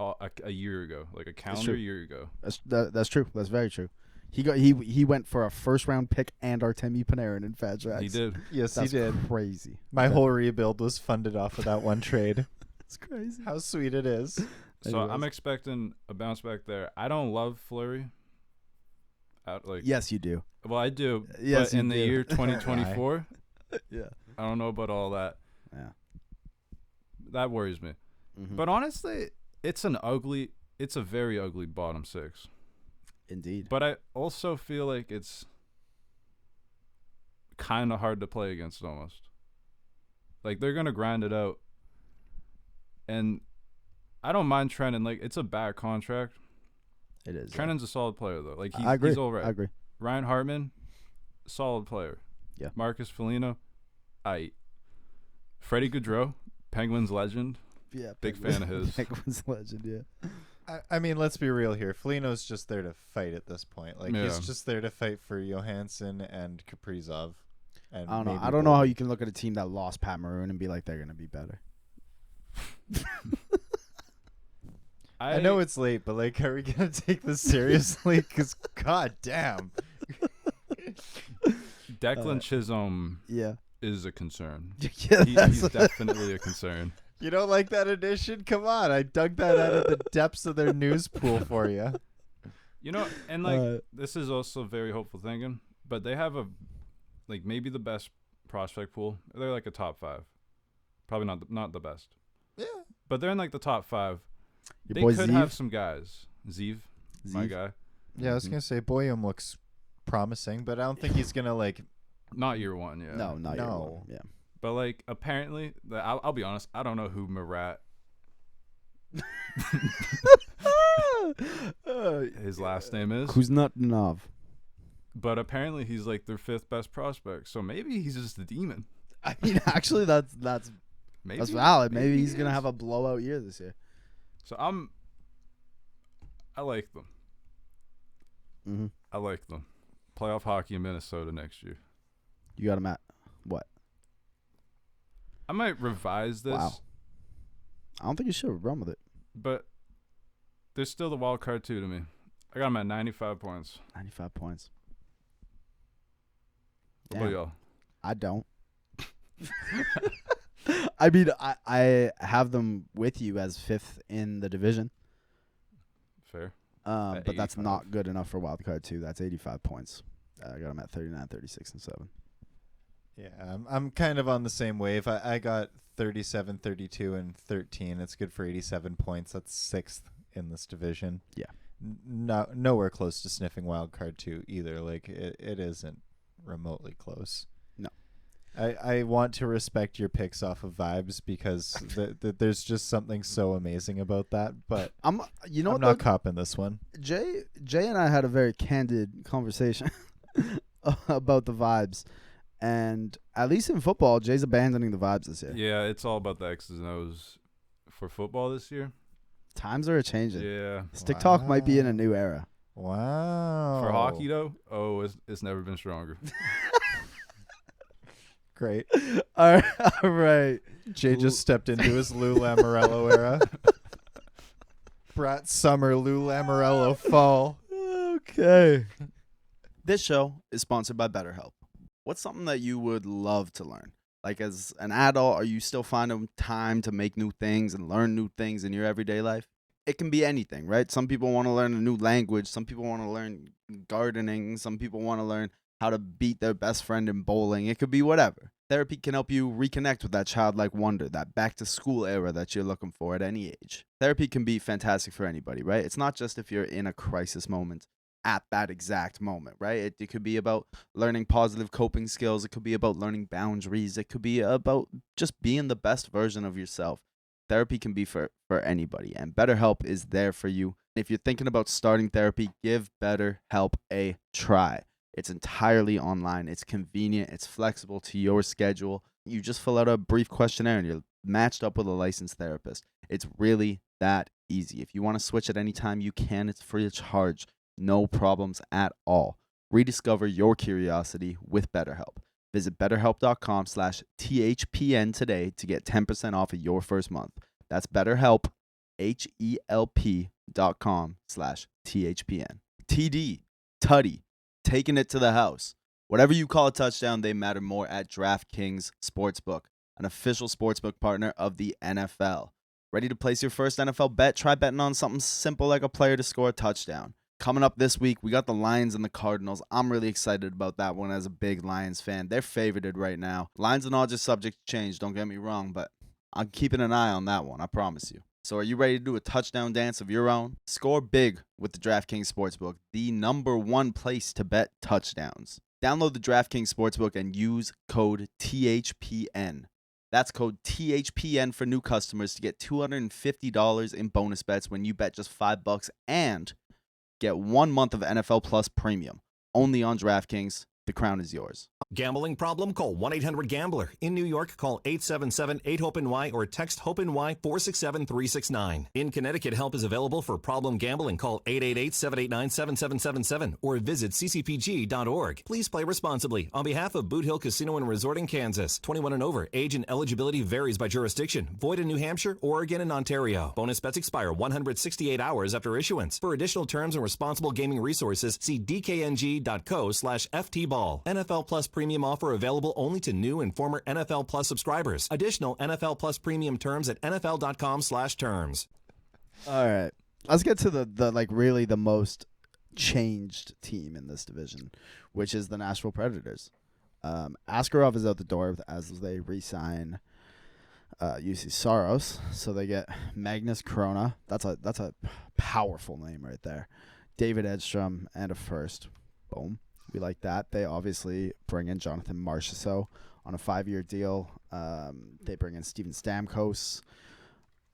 A year ago, a calendar year ago. That's true. That's very true. He went for a first round pick and Artemi Panarin in Fairfax. He did. Yes, That's he did. Crazy. My whole rebuild was funded off of that one trade. It's crazy. How sweet it is. So I'm expecting a bounce back there. I don't love Fleury. Yes, you do. Well, I do. Yes, but in you the do. year 2024, Yeah. I don't know about all that. Yeah. That worries me. Mm-hmm. But honestly, it's a very ugly bottom 6. Indeed. But I also feel like it's kind of hard to play against almost. They're going to grind it out. And I don't mind Trenton. It's a bad contract. It is. Trenton's a solid player, though. I agree. He's all right. I agree. Ryan Hartman, solid player. Yeah. Marcus Foligno, Freddie Gaudreau, Penguins legend. Yeah, Big fan of his. Penguins legend, yeah. I mean, let's be real here. Foligno's just there to fight at this point. Like, Yeah. he's just there to fight for Johansson and Kaprizov. And I don't know. maybe I don't know how Boldy. you can look at a team that lost Pat Maroon and be like they're going to be better. I know it's late, but, like, are we going to take this seriously? Because, god damn. Declan Chisholm Yeah. is a concern. Yeah, He's definitely a concern. You don't like that addition? Come on. I dug that out of the depths of their news pool for you. You know, and like this is also very hopeful thinking, but they have maybe the best prospect pool. They're like a top 5. Probably not the best. Yeah. But they're in like the top 5. Your They boy could Zeev? have some guys. Zeev, my Zeev? guy. Yeah, I was going to say Boyum looks promising, but I don't think he's going to, like... Not year 1, yeah. No, not your No. one. Yeah. But like apparently, I'll be honest, I don't know who Murat his last name is. Kuznetsov. But apparently he's like their 5th best prospect. So maybe he's just a demon. I mean, actually, that's Maybe that's valid. Maybe he he's gonna is. have a blowout year this year. So I like them. Mm-hmm. I like them. Playoff hockey in Minnesota next year. You got him at what? I might revise this, Wow. I don't think you should run with it. but there's still the wild card too to me. I got him at 95 points. 95 points. What about Damn. y'all? I don't. I mean, I have them with you as 5th in the division. Fair. At But that's 85. not good enough for wild card 2. That's 85 points. I got them at 39, 36, and 7. Yeah, I'm kind of on the same wave. I got 37, 32, and 13. It's good for 87 points. That's 6th in this division. Yeah. Nowhere close to sniffing wild card 2 either. Like, it isn't remotely close. No. I want to respect your picks off of vibes because there's just something so amazing about that. But I'm not copping this one. Jay and I had a very candid conversation about the vibes. And at least in football, Jay's abandoning the vibes this year. Yeah, it's all about the X's and O's for football this year. Times are changing. Yeah. Stick talk might be in a new era. Wow. For hockey though, it's never been stronger. Great. All right. Jay just stepped into his Lou Lamoriello era. Brat summer, Lou Lamoriello fall. Okay. This show is sponsored by BetterHelp. What's something that you would love to learn? Like as an adult, are you still finding time to make new things and learn new things in your everyday life? It can be anything, right? Some people want to learn a new language. Some people want to learn gardening. Some people want to learn how to beat their best friend in bowling. It could be whatever. Therapy can help you reconnect with that childlike wonder, that back-to-school era that you're looking for at any age. Therapy can be fantastic for anybody, right? It's not just if you're in a crisis moment at that exact moment, right? It could be about learning positive coping skills. It could be about learning boundaries. It could be about just being the best version of yourself. Therapy can be for anybody, and BetterHelp is there for you. If you're thinking about starting therapy, give BetterHelp a try. It's entirely online. It's convenient. It's flexible to your schedule. You just fill out a brief questionnaire and you're matched up with a licensed therapist. It's really that easy. If you want to switch at any time, you can. It's free of charge. No problems at all. Rediscover your curiosity with BetterHelp. Visit BetterHelp.com/THPN today to get 10% off of your first month. That's BetterHelp, HELP.com/THPN. TD, Tutty, taking it to the house. Whatever you call a touchdown, they matter more at DraftKings Sportsbook, an official sportsbook partner of the NFL. Ready to place your first NFL bet? Try betting on something simple like a player to score a touchdown. Coming up this week, we got the Lions and the Cardinals. I'm really excited about that one as a big Lions fan. They're favorited right now. Lines and odds are subject to change, don't get me wrong, but I'm keeping an eye on that one, I promise you. So are you ready to do a touchdown dance of your own? Score big with the DraftKings Sportsbook, the #1 place to bet touchdowns. Download the DraftKings Sportsbook and use code THPN. That's code THPN for new customers to get $250 in bonus bets when you bet just $5 and get 1 month of NFL Plus Premium. Only on DraftKings. The crown is yours. Gambling problem? Call 1-800-GAMBLER. In New York, call 877-8-HOPE-NY or text HOPE-NY 467-369. In Connecticut, help is available for problem gambling. Call 888-789-7777 or visit ccpg.org. Please play responsibly. On behalf of Boot Hill Casino and Resort in Kansas, 21 and over. Age and eligibility varies by jurisdiction. Void in New Hampshire, Oregon, and Ontario. Bonus bets expire 168 hours after issuance. For additional terms and responsible gaming resources, see dkng.co/ftball. NFL Plus Premium offer available only to new and former NFL Plus subscribers. Additional NFL Plus Premium terms at nfl.com/terms. All right. Let's get to the like really the most changed team in this division, which is the Nashville Predators. Askarov is out the door as they re-sign UC Saros, so they get Magnus Krona. That's a powerful name right there. David Edstrom and a first. Boom. We like that. They obviously bring in Jonathan Marchessault on a 5-year deal. They bring in Steven Stamkos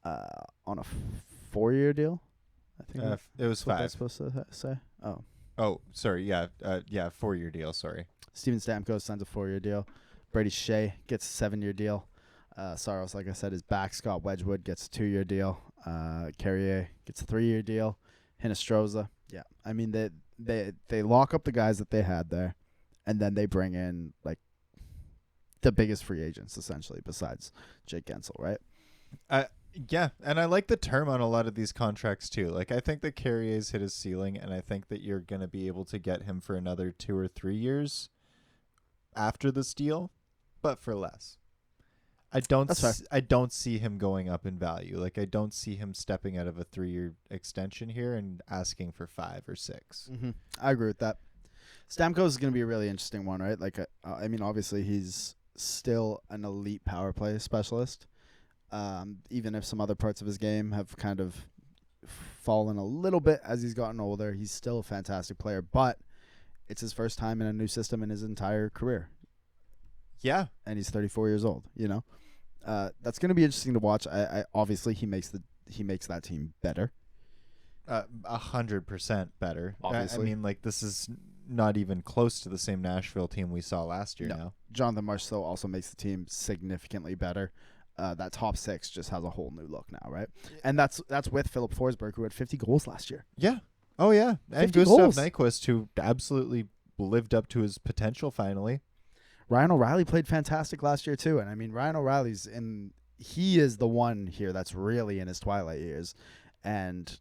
on a 4-year deal. I think it was 5. What supposed to say? Oh, sorry. Yeah, 4-year deal. Sorry. Steven Stamkos signs a 4-year deal. Brady Shea gets a 7-year deal. Saros, like I said, is back. Scott Wedgwood gets a 2-year deal. Carrier gets a 3-year deal. Hinostroza. Yeah, I mean they lock up the guys that they had there, and then they bring in like the biggest free agents essentially besides Jake Gensel, right? Yeah, and I like the term on a lot of these contracts too. Like I think that Carrier's hit his ceiling, and I think that you're going to be able to get him for another 2 or 3 years after this deal, but for less. I don't see him going up in value. Like I don't see him stepping out of a 3-year extension here and asking for 5 or 6. Mm-hmm. I agree with that. Stamkos is going to be a really interesting one, right? Like I mean, obviously he's still an elite power play specialist. Even if some other parts of his game have kind of fallen a little bit as he's gotten older, he's still a fantastic player. But it's his first time in a new system in his entire career. Yeah, and he's 34 years old. You know, that's going to be interesting to watch. I obviously he makes that team better. 100% better. Obviously, I mean, like this is not even close to the same Nashville team we saw last year. No. Now, Jonathan Marchessault also makes the team significantly better. That top 6 just has a whole new look now, right? And that's with Philip Forsberg, who had 50 goals last year. Yeah. Oh yeah, and 50 Gustav goals. Nyquist, who absolutely lived up to his potential finally. Ryan O'Reilly played fantastic last year too, and I mean Ryan O'Reilly's he is the one here that's really in his twilight years, and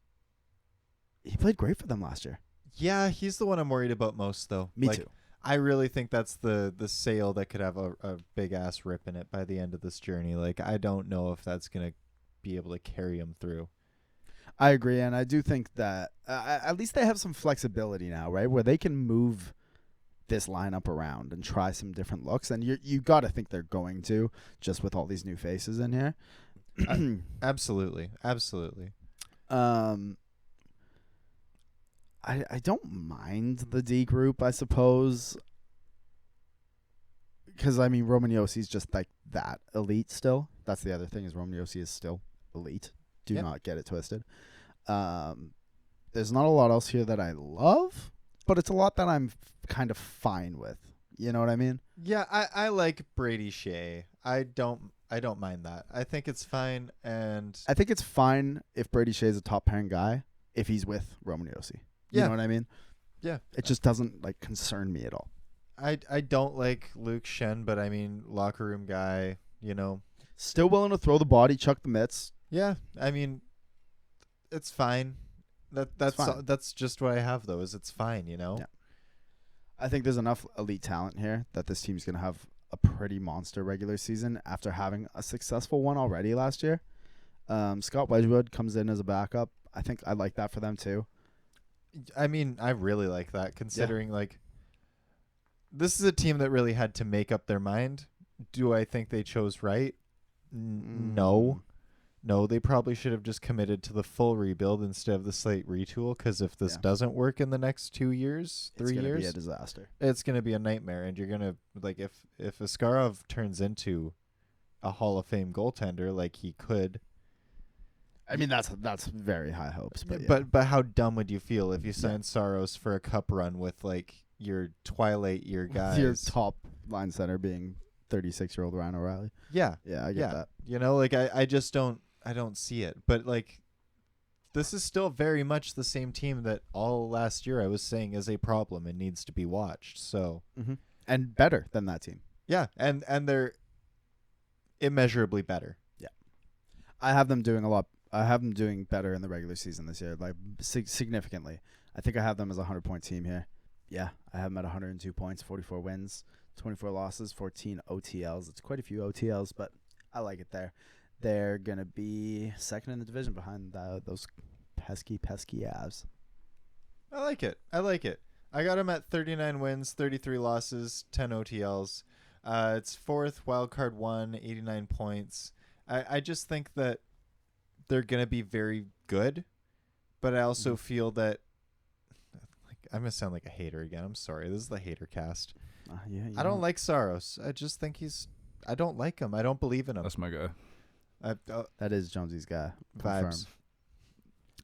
he played great for them last year. Yeah, he's the one I'm worried about most, though. Me too. I really think that's the sail that could have a big ass rip in it by the end of this journey. Like I don't know if that's gonna be able to carry him through. I agree, and I do think that at least they have some flexibility now, right, where they can move this lineup around and try some different looks, and you got to think they're going to, just with all these new faces in here. Absolutely. I don't mind the D group, I suppose, because I mean Roman Yossi's just like that elite still. That's the other thing is Roman Yossi is still elite. Do not get it twisted. There's not a lot else here that I love, but it's a lot that I'm kind of fine with. You know what I mean? Yeah, I like Brady Shea. I don't mind that. I think it's fine, and I think it's fine if Brady Shea is a top pairing guy if he's with Roman Yossi. You know what I mean? Yeah. It just doesn't like concern me at all. I don't like Luke Shen, but I mean locker room guy, you know. Still willing to throw the body, chuck the mitts. Yeah, I mean it's fine. That's just what I have though, is it's fine, you know. Yeah. I think there's enough elite talent here that this team's going to have a pretty monster regular season after having a successful one already last year. Scott Wedgwood comes in as a backup. I think I like that for them too. I mean, I really like that considering like this is a team that really had to make up their mind. Do I think they chose right? No. No, they probably should have just committed to the full rebuild instead of the slate retool, because if this doesn't work in the next 2 years, 3 years, it's going to be a disaster. It's going to be a nightmare, and you're going to, like, if Askarov turns into a Hall of Fame goaltender like he could. I mean, that's very high hopes. But how dumb would you feel if you signed Saros for a cup run with, like, your twilight year guys. Your top line center being 36-year-old Ryan O'Reilly. Yeah. Yeah, I get that. You know, like I just don't see it. But like this is still very much the same team that all last year I was saying is a problem and needs to be watched. So and better than that team. Yeah, and they're immeasurably better. Yeah. I have them doing better in the regular season this year, like significantly. I think I have them as a 100-point team here. Yeah, I have them at 102 points, 44 wins, 24 losses, 14 OTLs. It's quite a few OTLs, but I like it there. They're going to be second in the division behind those pesky Avs. I like it. I got them at 39 wins, 33 losses, 10 OTLs. It's fourth, wildcard 1, 89 points. I just think that they're going to be very good, but I also feel that I'm going to sound like a hater again. I'm sorry. This is the hater cast. I don't like Saros. I just think I don't like him. I don't believe in him. That's my guy. That is Jonesy's guy. Vibes. Confirmed.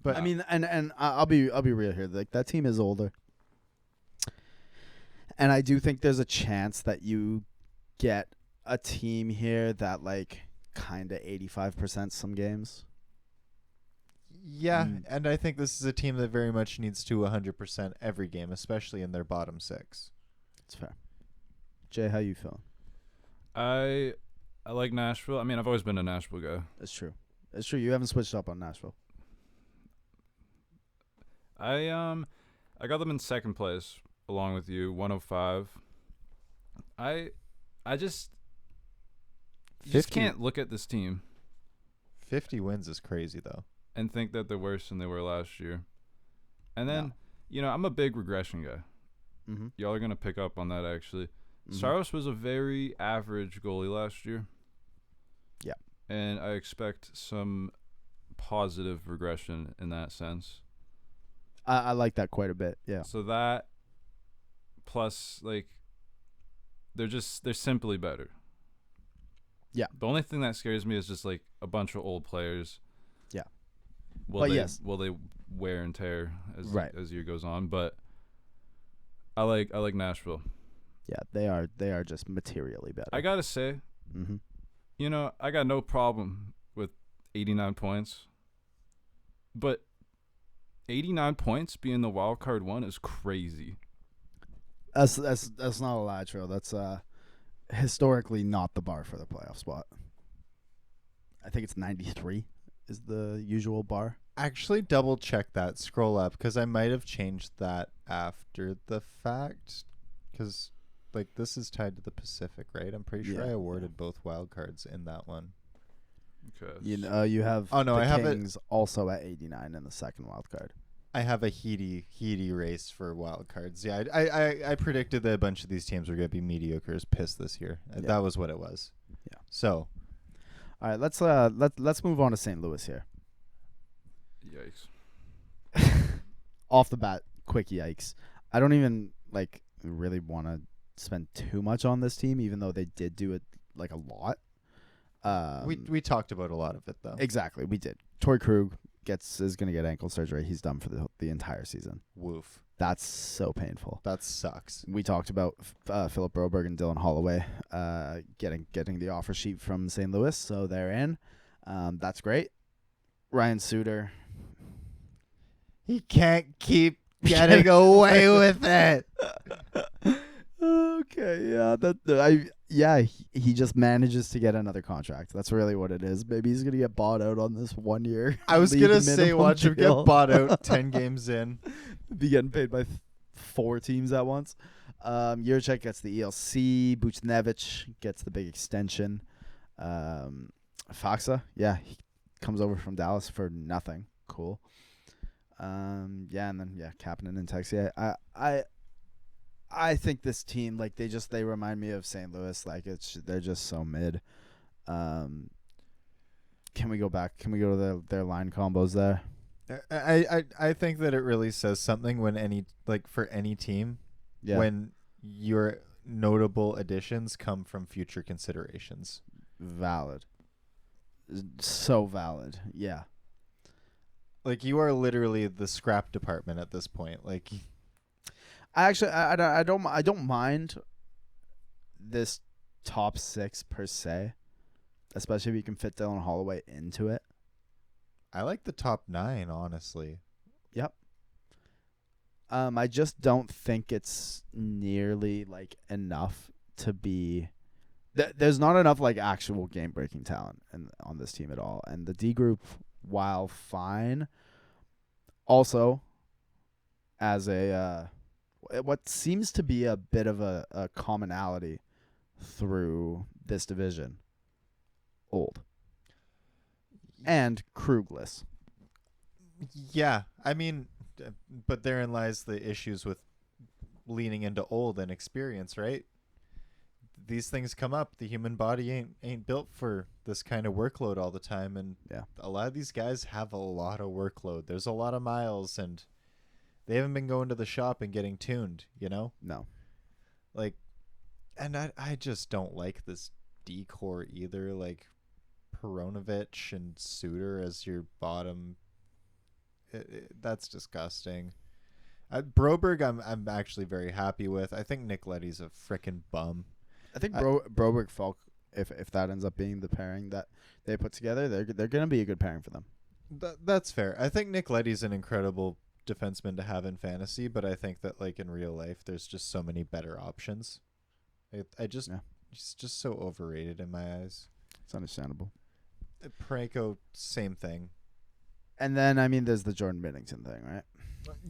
But I mean, and I'll be real here. Like that team is older, and I do think there's a chance that you get a team here that like kind of 85% some games. Yeah, and I think this is a team that very much needs to 100% every game, especially in their bottom six. That's fair. Jay, how you feeling? I like Nashville. I mean, I've always been a Nashville guy. It's true. It's true. You haven't switched up on Nashville. I got them in second place along with you, 105. I just you just can't look at this team 50 wins is crazy though, and think that they're worse than they were last year. And then, I'm a big regression guy. Mm-hmm. Y'all are going to pick up on that, actually. Mm-hmm. Saros was a very average goalie last year. Yeah. And I expect some positive regression in that sense. I like that quite a bit, yeah. So that, plus, like, they're simply better. Yeah. The only thing that scares me is just, like, a bunch of old players. Yeah. Will they wear and tear as year goes on? But I like Nashville. Yeah, they are just materially better. I gotta say, I got no problem with 89 points, but 89 points being the wild card one is crazy. That's not a lie, Trill. That's historically not the bar for the playoff spot. I think it's 93 is the usual bar. Actually, double check that. Scroll up because I might have changed that after the fact. Because this is tied to the Pacific, right? I'm pretty sure I awarded both wild cards in that one. Okay. You have I have Kings also at 89 in the second wild card. I have a heady race for wild cards. Yeah, I predicted that a bunch of these teams were going to be mediocre as piss this year. Yeah. That was what it was. Yeah. So, all right, let's move on to St. Louis here. Yikes. Off the bat, quick yikes. I don't even really want to spend too much on this team, even though they did do it a lot. We talked about a lot of it though. Exactly, we did. Torrey Krug is going to get ankle surgery. He's done for the entire season. Woof. That's so painful. That sucks. We talked about Philip Broberg and Dylan Holloway getting the offer sheet from St. Louis, so they're in. That's great. Ryan Suter. He can't keep getting away with it. Okay, he just manages to get another contract. That's really what it is. Maybe he's gonna get bought out on this 1 year. I was gonna say, watch him get bought out 10 games in, be getting paid by 4 teams at once. Juracek gets the ELC. Buchnevich gets the big extension. Faxa, he comes over from Dallas for nothing. Cool. And then Kapanen and Tex. I think this team, they remind me of St. Louis. They're just so mid. Can we go back? Can we go to their line combos there? I think that it really says something when for any team, when your notable additions come from future considerations. Valid. So valid. Yeah. You are literally the scrap department at this point. I don't mind this top 6 per se, especially if you can fit Dylan Holloway into it. I like the top 9, honestly. Yep. I just don't think it's nearly like enough to be. There's not enough like actual game breaking talent on this team at all, and the D group, while fine, also as a what seems to be a bit of a commonality through this division, old and Krugless. Yeah, I mean, but therein lies the issues with leaning into old and experience, right? These things come up. The human body ain't built for this kind of workload all the time, and a lot of these guys have a lot of workload. There's a lot of miles, and they haven't been going to the shop and getting tuned, you know? No. Like, and I just don't like this decor either, like Peronovich and Suter as your bottom. That's disgusting. Broberg, I'm actually very happy with. I think Nick Leddy's a frickin' bum. I think Broberg Falk, if that ends up being the pairing that they put together, they're gonna be a good pairing for them. That's fair. I think Nick Leddy's an incredible defenseman to have in fantasy, but I think that like in real life, there's just so many better options. He's just so overrated in my eyes. It's understandable. Parayko, same thing. And then I mean, there's the Jordan Binnington thing, right?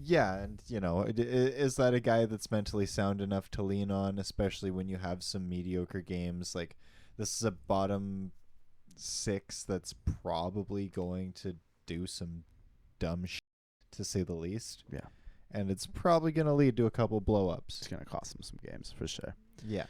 Yeah, and you know, is that a guy that's mentally sound enough to lean on, especially when you have some mediocre games? Like, this is a bottom 6 that's probably going to do some dumb shit, to say the least. Yeah. And it's probably going to lead to a couple blow-ups. It's going to cost them some games, for sure. Yeah.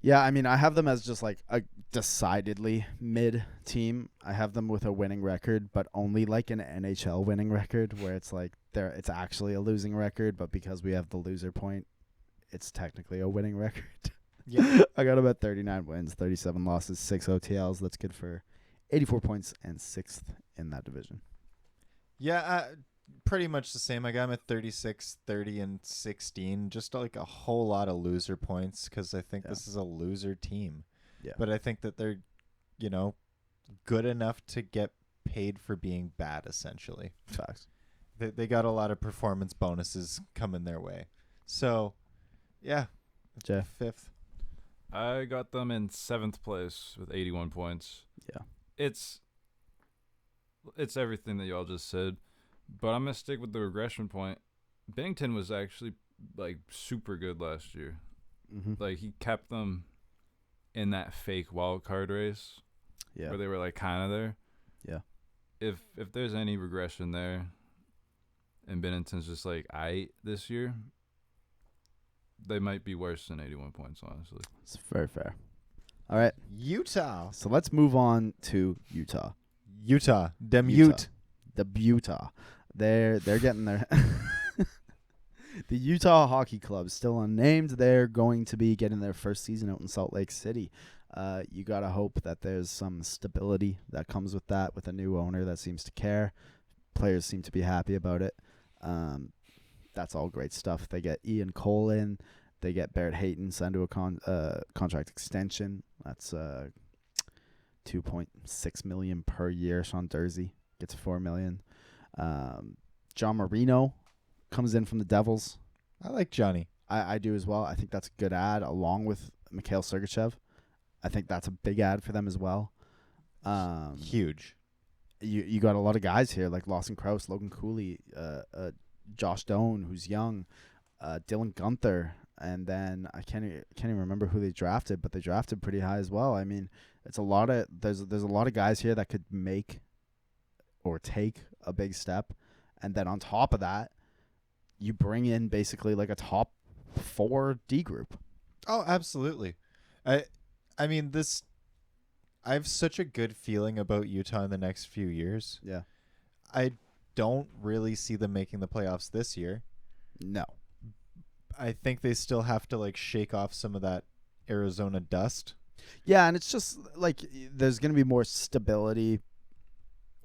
Yeah, I mean, I have them as just like a decidedly mid team. I have them with a winning record, but only like an NHL winning record where it's like it's actually a losing record, but because we have the loser point, it's technically a winning record. Yeah. I got them at 39 wins, 37 losses, 6 OTLs. That's good for 84 points and 6th in that division. Yeah, pretty much the same. I got him at 36, 30, and 16. Just like a whole lot of loser points because I think this is a loser team. Yeah. But I think that they're, you know, good enough to get paid for being bad, essentially. Facts. They got a lot of performance bonuses coming their way. So, yeah. Jeff. 5th. I got them in 7th place with 81 points. Yeah. It's everything that y'all just said. But I'm going to stick with the regression point. Binnington was actually, like, super good last year. Mm-hmm. Like, he kept them in that fake wild card race. Yeah. Where they were, like, kind of there. Yeah. If there's any regression there, and Binnington's just, like, this year, they might be worse than 81 points, honestly. It's very fair. All right. Utah. So let's move on to Utah. Utah. Dem Utah. Ute. The Utah. They're getting their the Utah Hockey Club, still unnamed. They're going to be getting their first season out in Salt Lake City. You gotta hope that there's some stability that comes with that, with a new owner that seems to care. Players seem to be happy about it. That's all great stuff. They get Ian Cole in. They get Barrett Hayton signed to a contract extension. That's $2.6 million per year. Sean Dursey gets $4 million. John Marino comes in from the Devils. I like Johnny. I do as well. I think that's a good ad, along with Mikhail Sergachev. I think that's a big ad for them as well. Huge. You got a lot of guys here like Lawson Krause, Logan Cooley, Josh Doan, who's young, Dylan Gunther, and then I can't even remember who they drafted, but they drafted pretty high as well. I mean, it's a lot of there's a lot of guys here that could make or take a big step, and then on top of that, you bring in basically like a top 4 D group. Oh, absolutely. I mean, I have such a good feeling about Utah in the next few years. Yeah. I don't really see them making the playoffs this year. No. I think they still have to like shake off some of that Arizona dust. Yeah, and it's just like there's going to be more stability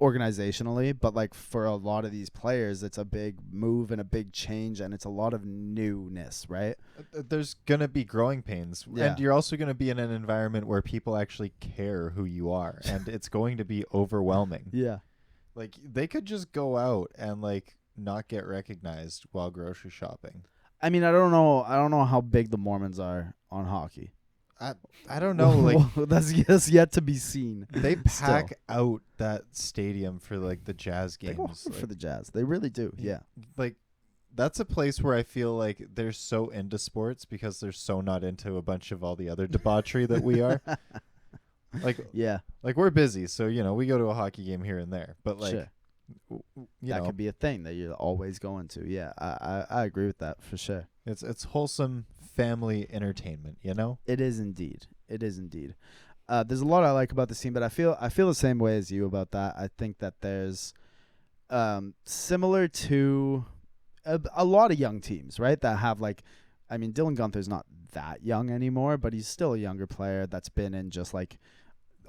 organizationally, but like for a lot of these players, it's a big move and a big change, and it's a lot of newness, right? There's gonna be growing pains, and you're also gonna be in an environment where people actually care who you are, and it's going to be overwhelming. Yeah. Like they could just go out and like not get recognized while grocery shopping. I mean, I don't know how big the Mormons are on hockey. I don't know. Like that's yet to be seen. They pack out that stadium for like the Jazz games. They go hard for the Jazz. They really do. Yeah. Like that's a place where I feel like they're so into sports because they're so not into a bunch of all the other debauchery that we are. Like like we're busy, so we go to a hockey game here and there. But like that could be a thing that you're always going to. Yeah, I agree with that for sure. It's wholesome family entertainment, It is indeed. There's a lot I like about the scene, but I feel the same way as you about that. I think that there's similar to a lot of young teams, right? That have like, I mean, Dylan Gunther's not that young anymore, but he's still a younger player that's been in just like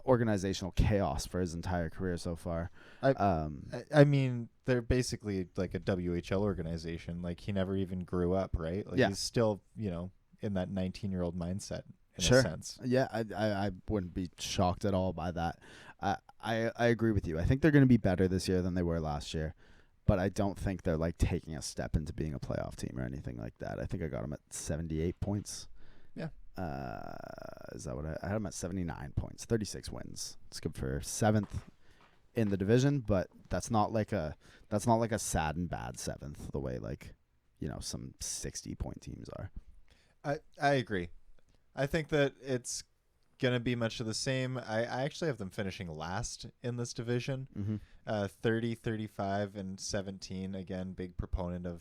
organizational chaos for his entire career so far. I mean, they're basically like a WHL organization. Like he never even grew up, right? Like he's still, in that 19-year-old mindset in a sense. Yeah, I wouldn't be shocked at all by that. I agree with you. I think they're going to be better this year than they were last year, but I don't think they're like taking a step into being a playoff team or anything like that. I think I got them at 78 points. Yeah. Is that what I had them at 79 points, 36 wins. It's good for 7th in the division, but that's not like a sad and bad 7th the way like, some 60-point teams are. I agree. I think that it's going to be much of the same. I actually have them finishing last in this division. 30, 35, and 17. Again, big proponent of,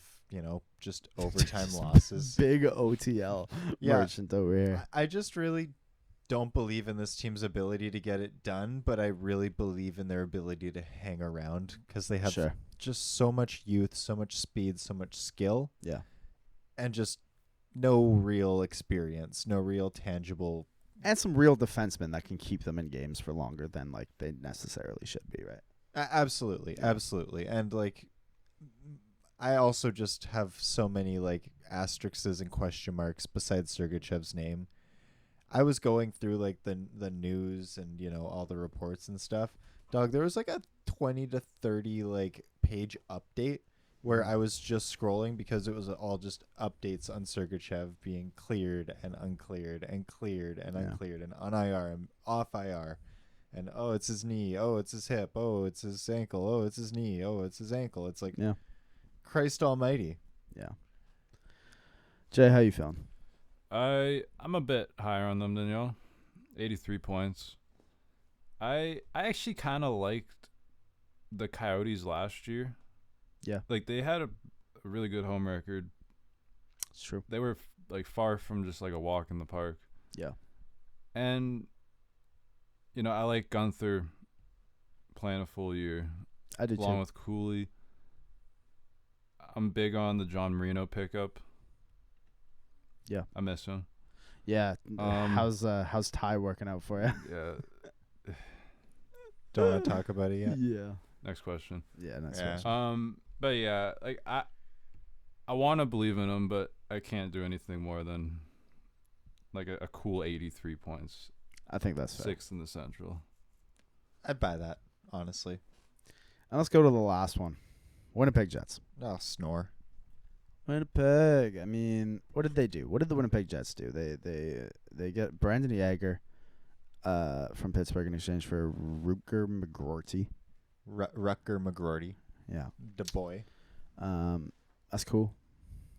just overtime losses. Big OTL merchant over here. I just really don't believe in this team's ability to get it done, but I really believe in their ability to hang around because they have just so much youth, so much speed, so much skill. Yeah. And just no real experience, no real tangible. And some real defensemen that can keep them in games for longer than like they necessarily should be, right? Absolutely. And like I also just have so many like asterisks and question marks besides Sergachev's name. I was going through like the news and all the reports and stuff. Dog, there was like a 20 to 30 like page update where I was just scrolling because it was all just updates on Sergachev being cleared and uncleared and cleared and uncleared and on IR and off IR. And, oh, it's his knee. Oh, it's his hip. Oh, it's his ankle. Oh, it's his knee. Oh, it's his ankle. It's like, Christ almighty. Yeah. Jay, how you feeling? I'm a bit higher on them than y'all. 83 points. I actually kind of liked the Coyotes last year. Yeah. Like, they had a really good home record. It's true. They were, like, far from just, like, a walk in the park. Yeah. And, I like Gunther playing a full year. I do, along too. with Cooley. I'm big on the John Marino pickup. Yeah. I miss him. Yeah. How's Ty working out for you? Yeah. Don't want to talk about it yet. Yeah. Next question. Yeah, next question. But yeah, like I want to believe in him, but I can't do anything more than like a cool 83 points. I think that's fair. 6th in the Central. I'd buy that, honestly. And let's go to the last one. Winnipeg Jets. Oh, snore. Winnipeg. I mean, what did they do? What did the Winnipeg Jets do? They get Brandon Yager from Pittsburgh in exchange for Rutger McGroarty. Rutger McGroarty. Yeah. The boy. That's cool.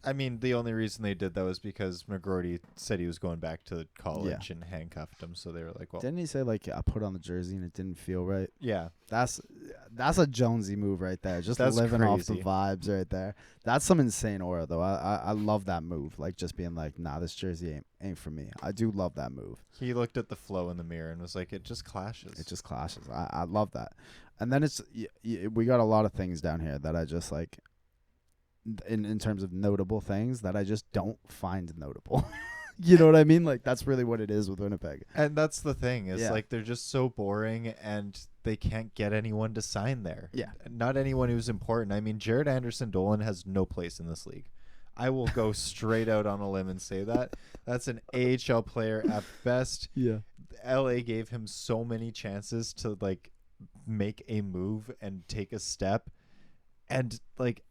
I mean, the only reason they did that was because McGroarty said he was going back to college and handcuffed him. So they were like, well. Didn't he say, like, I put on the jersey and it didn't feel right? Yeah. That's a Jonesy move right there. Just living off the vibes right there. That's some insane aura, though. I love that move. Like, just being like, nah, this jersey ain't for me. I do love that move. He looked at the flow in the mirror and was like, it just clashes. It just clashes. I love that. And then we got a lot of things down here that I just, like, in terms of notable things that I just don't find notable. You know what I mean? Like, that's really what it is with Winnipeg. And that's the thing is Yeah. like they're just so boring and they can't get anyone to sign there. Yeah. Not anyone who's important. I mean, Jared Anderson-Dolan has no place in this league. I will go straight out on a limb and say that. That's an AHL player at best. Yeah. LA gave him so many chances to like make a move and take a step. And like,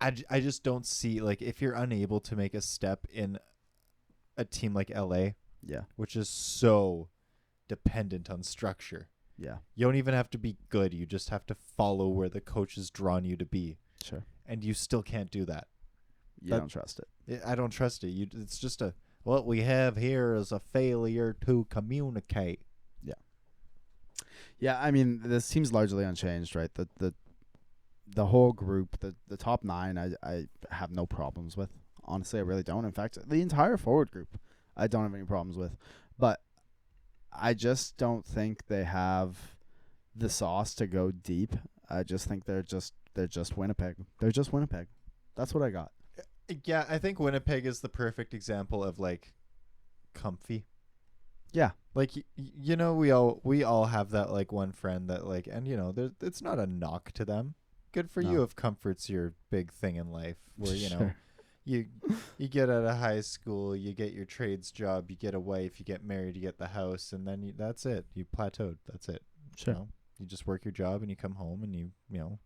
I just don't see, like, if you're unable to make a step in a team like LA, Yeah. which is so dependent on structure. Yeah. You don't even have to be good. You just have to follow where the coach has drawn you to be. Sure. And you still can't do that. You don't trust it. I don't trust it. It's just what we have here is a failure to communicate. Yeah. Yeah, I mean, this seems largely unchanged, right? The whole group, the top 9, I have no problems with. Honestly, I really don't. In fact, the entire forward group, I don't have any problems with. But I just don't think they have the sauce to go deep. I just think they're just Winnipeg. They're just Winnipeg. That's what I got. Yeah, I think Winnipeg is the perfect example of like comfy. Yeah. Like you know, we all have that like one friend that like, and you know, it's not a knock to them. Good for you if comfort's your big thing in life. Where you know, you get out of high school, you get your trades job, you get a wife, you get married, you get the house, and then that's it. You plateaued. That's it. Sure. You know? You just work your job and you come home and you know,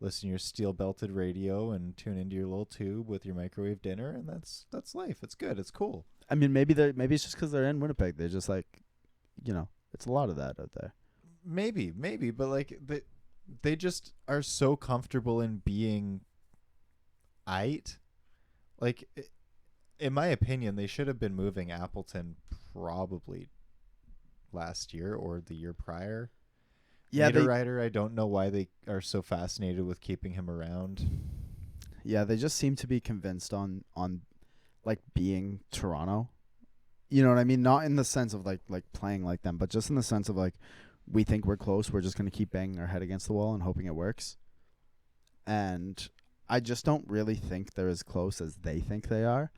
listen to your steel belted radio and tune into your little tube with your microwave dinner, and that's life. It's good. It's cool. I mean, maybe it's just because they're in Winnipeg. They're just like, you know, it's a lot of that out there. Maybe, but like they just are so comfortable in being aight. Like, in my opinion, they should have been moving Appleton probably last year or the year prior. Yeah, Niederreiter, I don't know why they are so fascinated with keeping him around. Yeah, they just seem to be convinced on like being Toronto. You know what I mean? Not in the sense of like playing like them, but just in the sense of like, we think we're close. We're just going to keep banging our head against the wall and hoping it works. And I just don't really think they're as close as they think they are.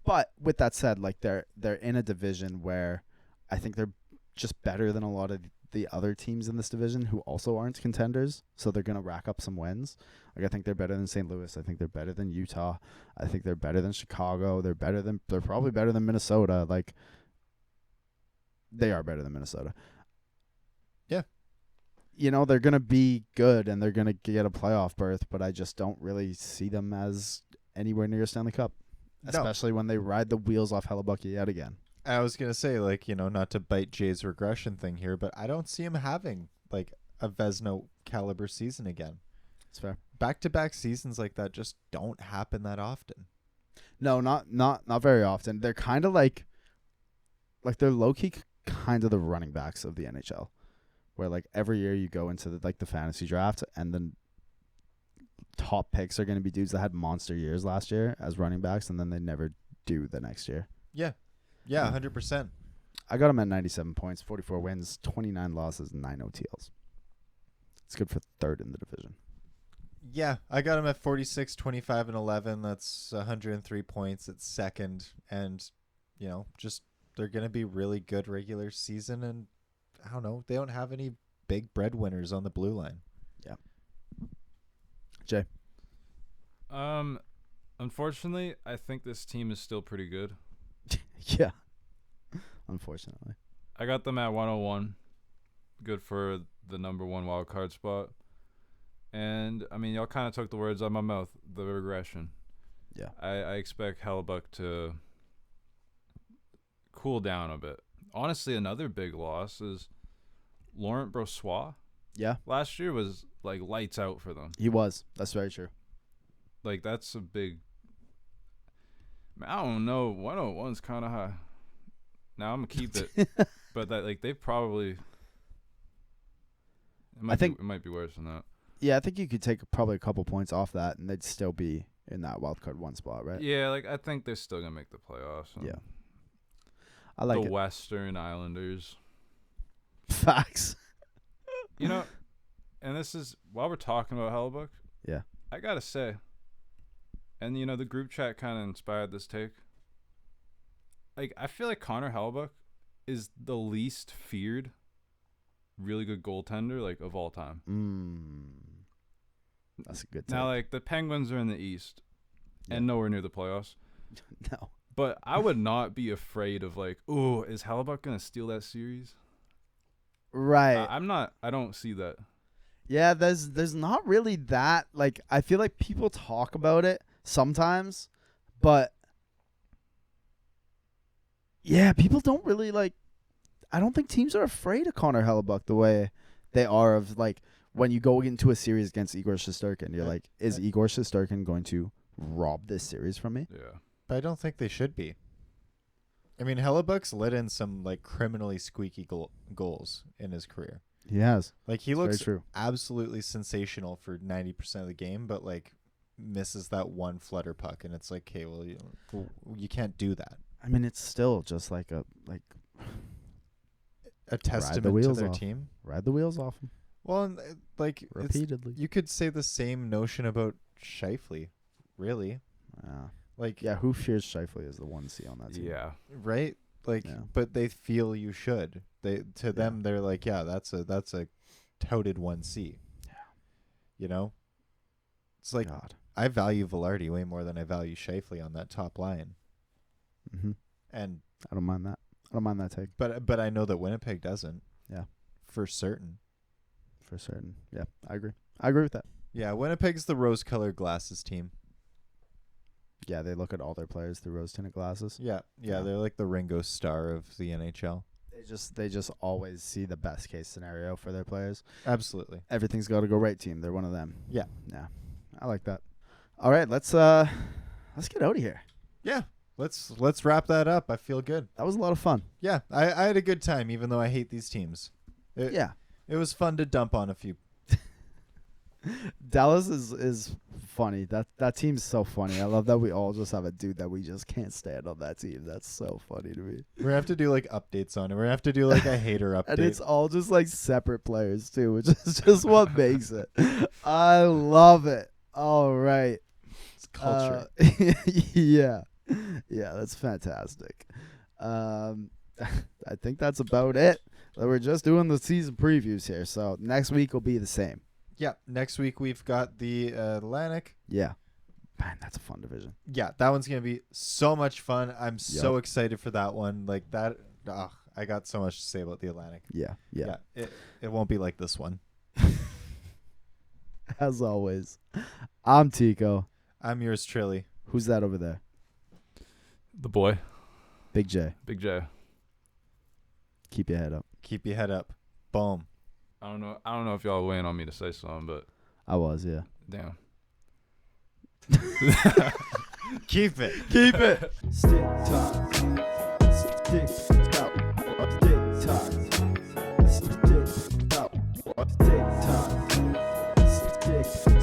But with that said, like they're in a division where I think they're just better than a lot of the other teams in this division who also aren't contenders. So they're going to rack up some wins. Like, I think they're better than St. Louis. I think they're better than Utah. I think they're better than Chicago. They're probably better than Minnesota. Like, they are better than Minnesota. Yeah. You know, they're going to be good and they're going to get a playoff berth, but I just don't really see them as anywhere near a Stanley Cup, especially when they ride the wheels off Hellebuck yet again. I was going to say, like, you know, not to bite Jay's regression thing here, but I don't see him having, like, a Vezina caliber season again. It's fair. Back-to-back seasons like that just don't happen that often. No, not very often. They're kind of like they're low-key kind of the running backs of the NHL, where like every year you go into the fantasy draft and then top picks are going to be dudes that had monster years last year as running backs, and then they never do the next year. Yeah. Yeah, 100%. I got him at 97 points, 44 wins, 29 losses, 9 OTLs. It's good for third in the division. Yeah, I got him at 46, 25, and 11. That's 103 points at second. And, you know, just they're going to be really good regular season. And, I don't know, they don't have any big breadwinners on the blue line. Yeah. Jay? Unfortunately, I think this team is still pretty good. Yeah. Unfortunately. I got them at 101. Good for the number 1 wild card spot. And, I mean, y'all kind of took the words out of my mouth, the regression. Yeah. I expect Hellebuck to cool down a bit. Honestly, another big loss is Laurent Brossoit. Yeah. Last year was, like, lights out for them. He was. That's very true. Like, that's a big... I don't know. 101's kind of high. Now I'm going to keep it. But, that like, they probably... it might be worse than that. Yeah, I think you could take probably a couple points off that, and they'd still be in that wild card 1 spot, right? Yeah, like I think they're still gonna make the playoffs. Yeah, I like the it. Western Islanders. Facts. You know, and this is while we're talking about Hellebuck. Yeah, I gotta say, and you know the group chat kind of inspired this take. like I feel like Connor Hellebuck is the least feared really good goaltender like of all time. That's a good take. Now, like the Penguins are in the East and nowhere near the playoffs. No. But I would not be afraid of like, oh, is Hellebuck gonna steal that series? Right. I'm not. I don't see that. Yeah, there's not really that. Like, I feel like people talk about it sometimes, but yeah, people don't really like. I don't think teams are afraid of Connor Hellebuck the way they are of like when you go into a series against Igor Shesterkin. You're like, is Igor Shesterkin going to rob this series from me? Yeah. But I don't think they should be. I mean, Hellebuck's let in some like criminally squeaky goals in his career. He has. Like he It's looks very true. absolutely sensational for 90% of the game, but like misses that one flutter puck, and it's like, okay, well, you can't do that. I mean, it's still just like a testament to wheels their off. team. Ride the wheels off him Well, and, like repeatedly. you could say the same notion about Scheifele, really. Like, Yeah, who fears Scheifele as the 1C on that team? Yeah. right? Like, Yeah. but they feel you should. Them, they're like, yeah, that's a touted 1C. Yeah. You know, it's like God. I value Velarde way more than I value Scheifele on that top line, Mm-hmm. and I don't mind that. I don't mind that take but I know that Winnipeg doesn't. Yeah. For certain. for certain. Yeah, I agree. I agree with that. Yeah, Winnipeg's the rose-colored glasses team. Yeah, they look at all their players through rose-tinted glasses. Yeah, Yeah. they're like the Ringo Starr of the NHL. They just always see the best case scenario for their players. Absolutely. Everything's got to go right team. They're one of them. Yeah. Yeah. I like that. All right, let's get out of here. Yeah. Let's wrap that up. I feel good. That was a lot of fun. Yeah, I had a good time, even though I hate these teams. Yeah. It was fun to dump on a few. Dallas is funny. That team's so funny. I love that we all just have a dude that we just can't stand on that team. That's so funny to me. We're gonna have to do like updates on it. We're gonna have to do like a hater update. And it's all just like separate players too, which is just what makes it. I love it. All right. It's culture. Yeah. Yeah, that's fantastic. I think that's about it. We're just doing the season previews here, so next week will be the same. Yeah, next week we've got the Atlantic. Yeah. Man, that's a fun division. Yeah, that one's going to be so much fun. I'm so Yup. excited for that one. Like that, I got so much to say about the Atlantic. Yeah. It won't be like this one. As always, I'm Tico. I'm yours truly. Who's that over there? The boy. Big J. Big J. Keep your head up. Keep your head up. Boom. I don't know if y'all waiting on me to say something, but I was, yeah. damn. Keep it. Keep it. Stick time. Stick out. Stick time. Stick out. Stick time. Stick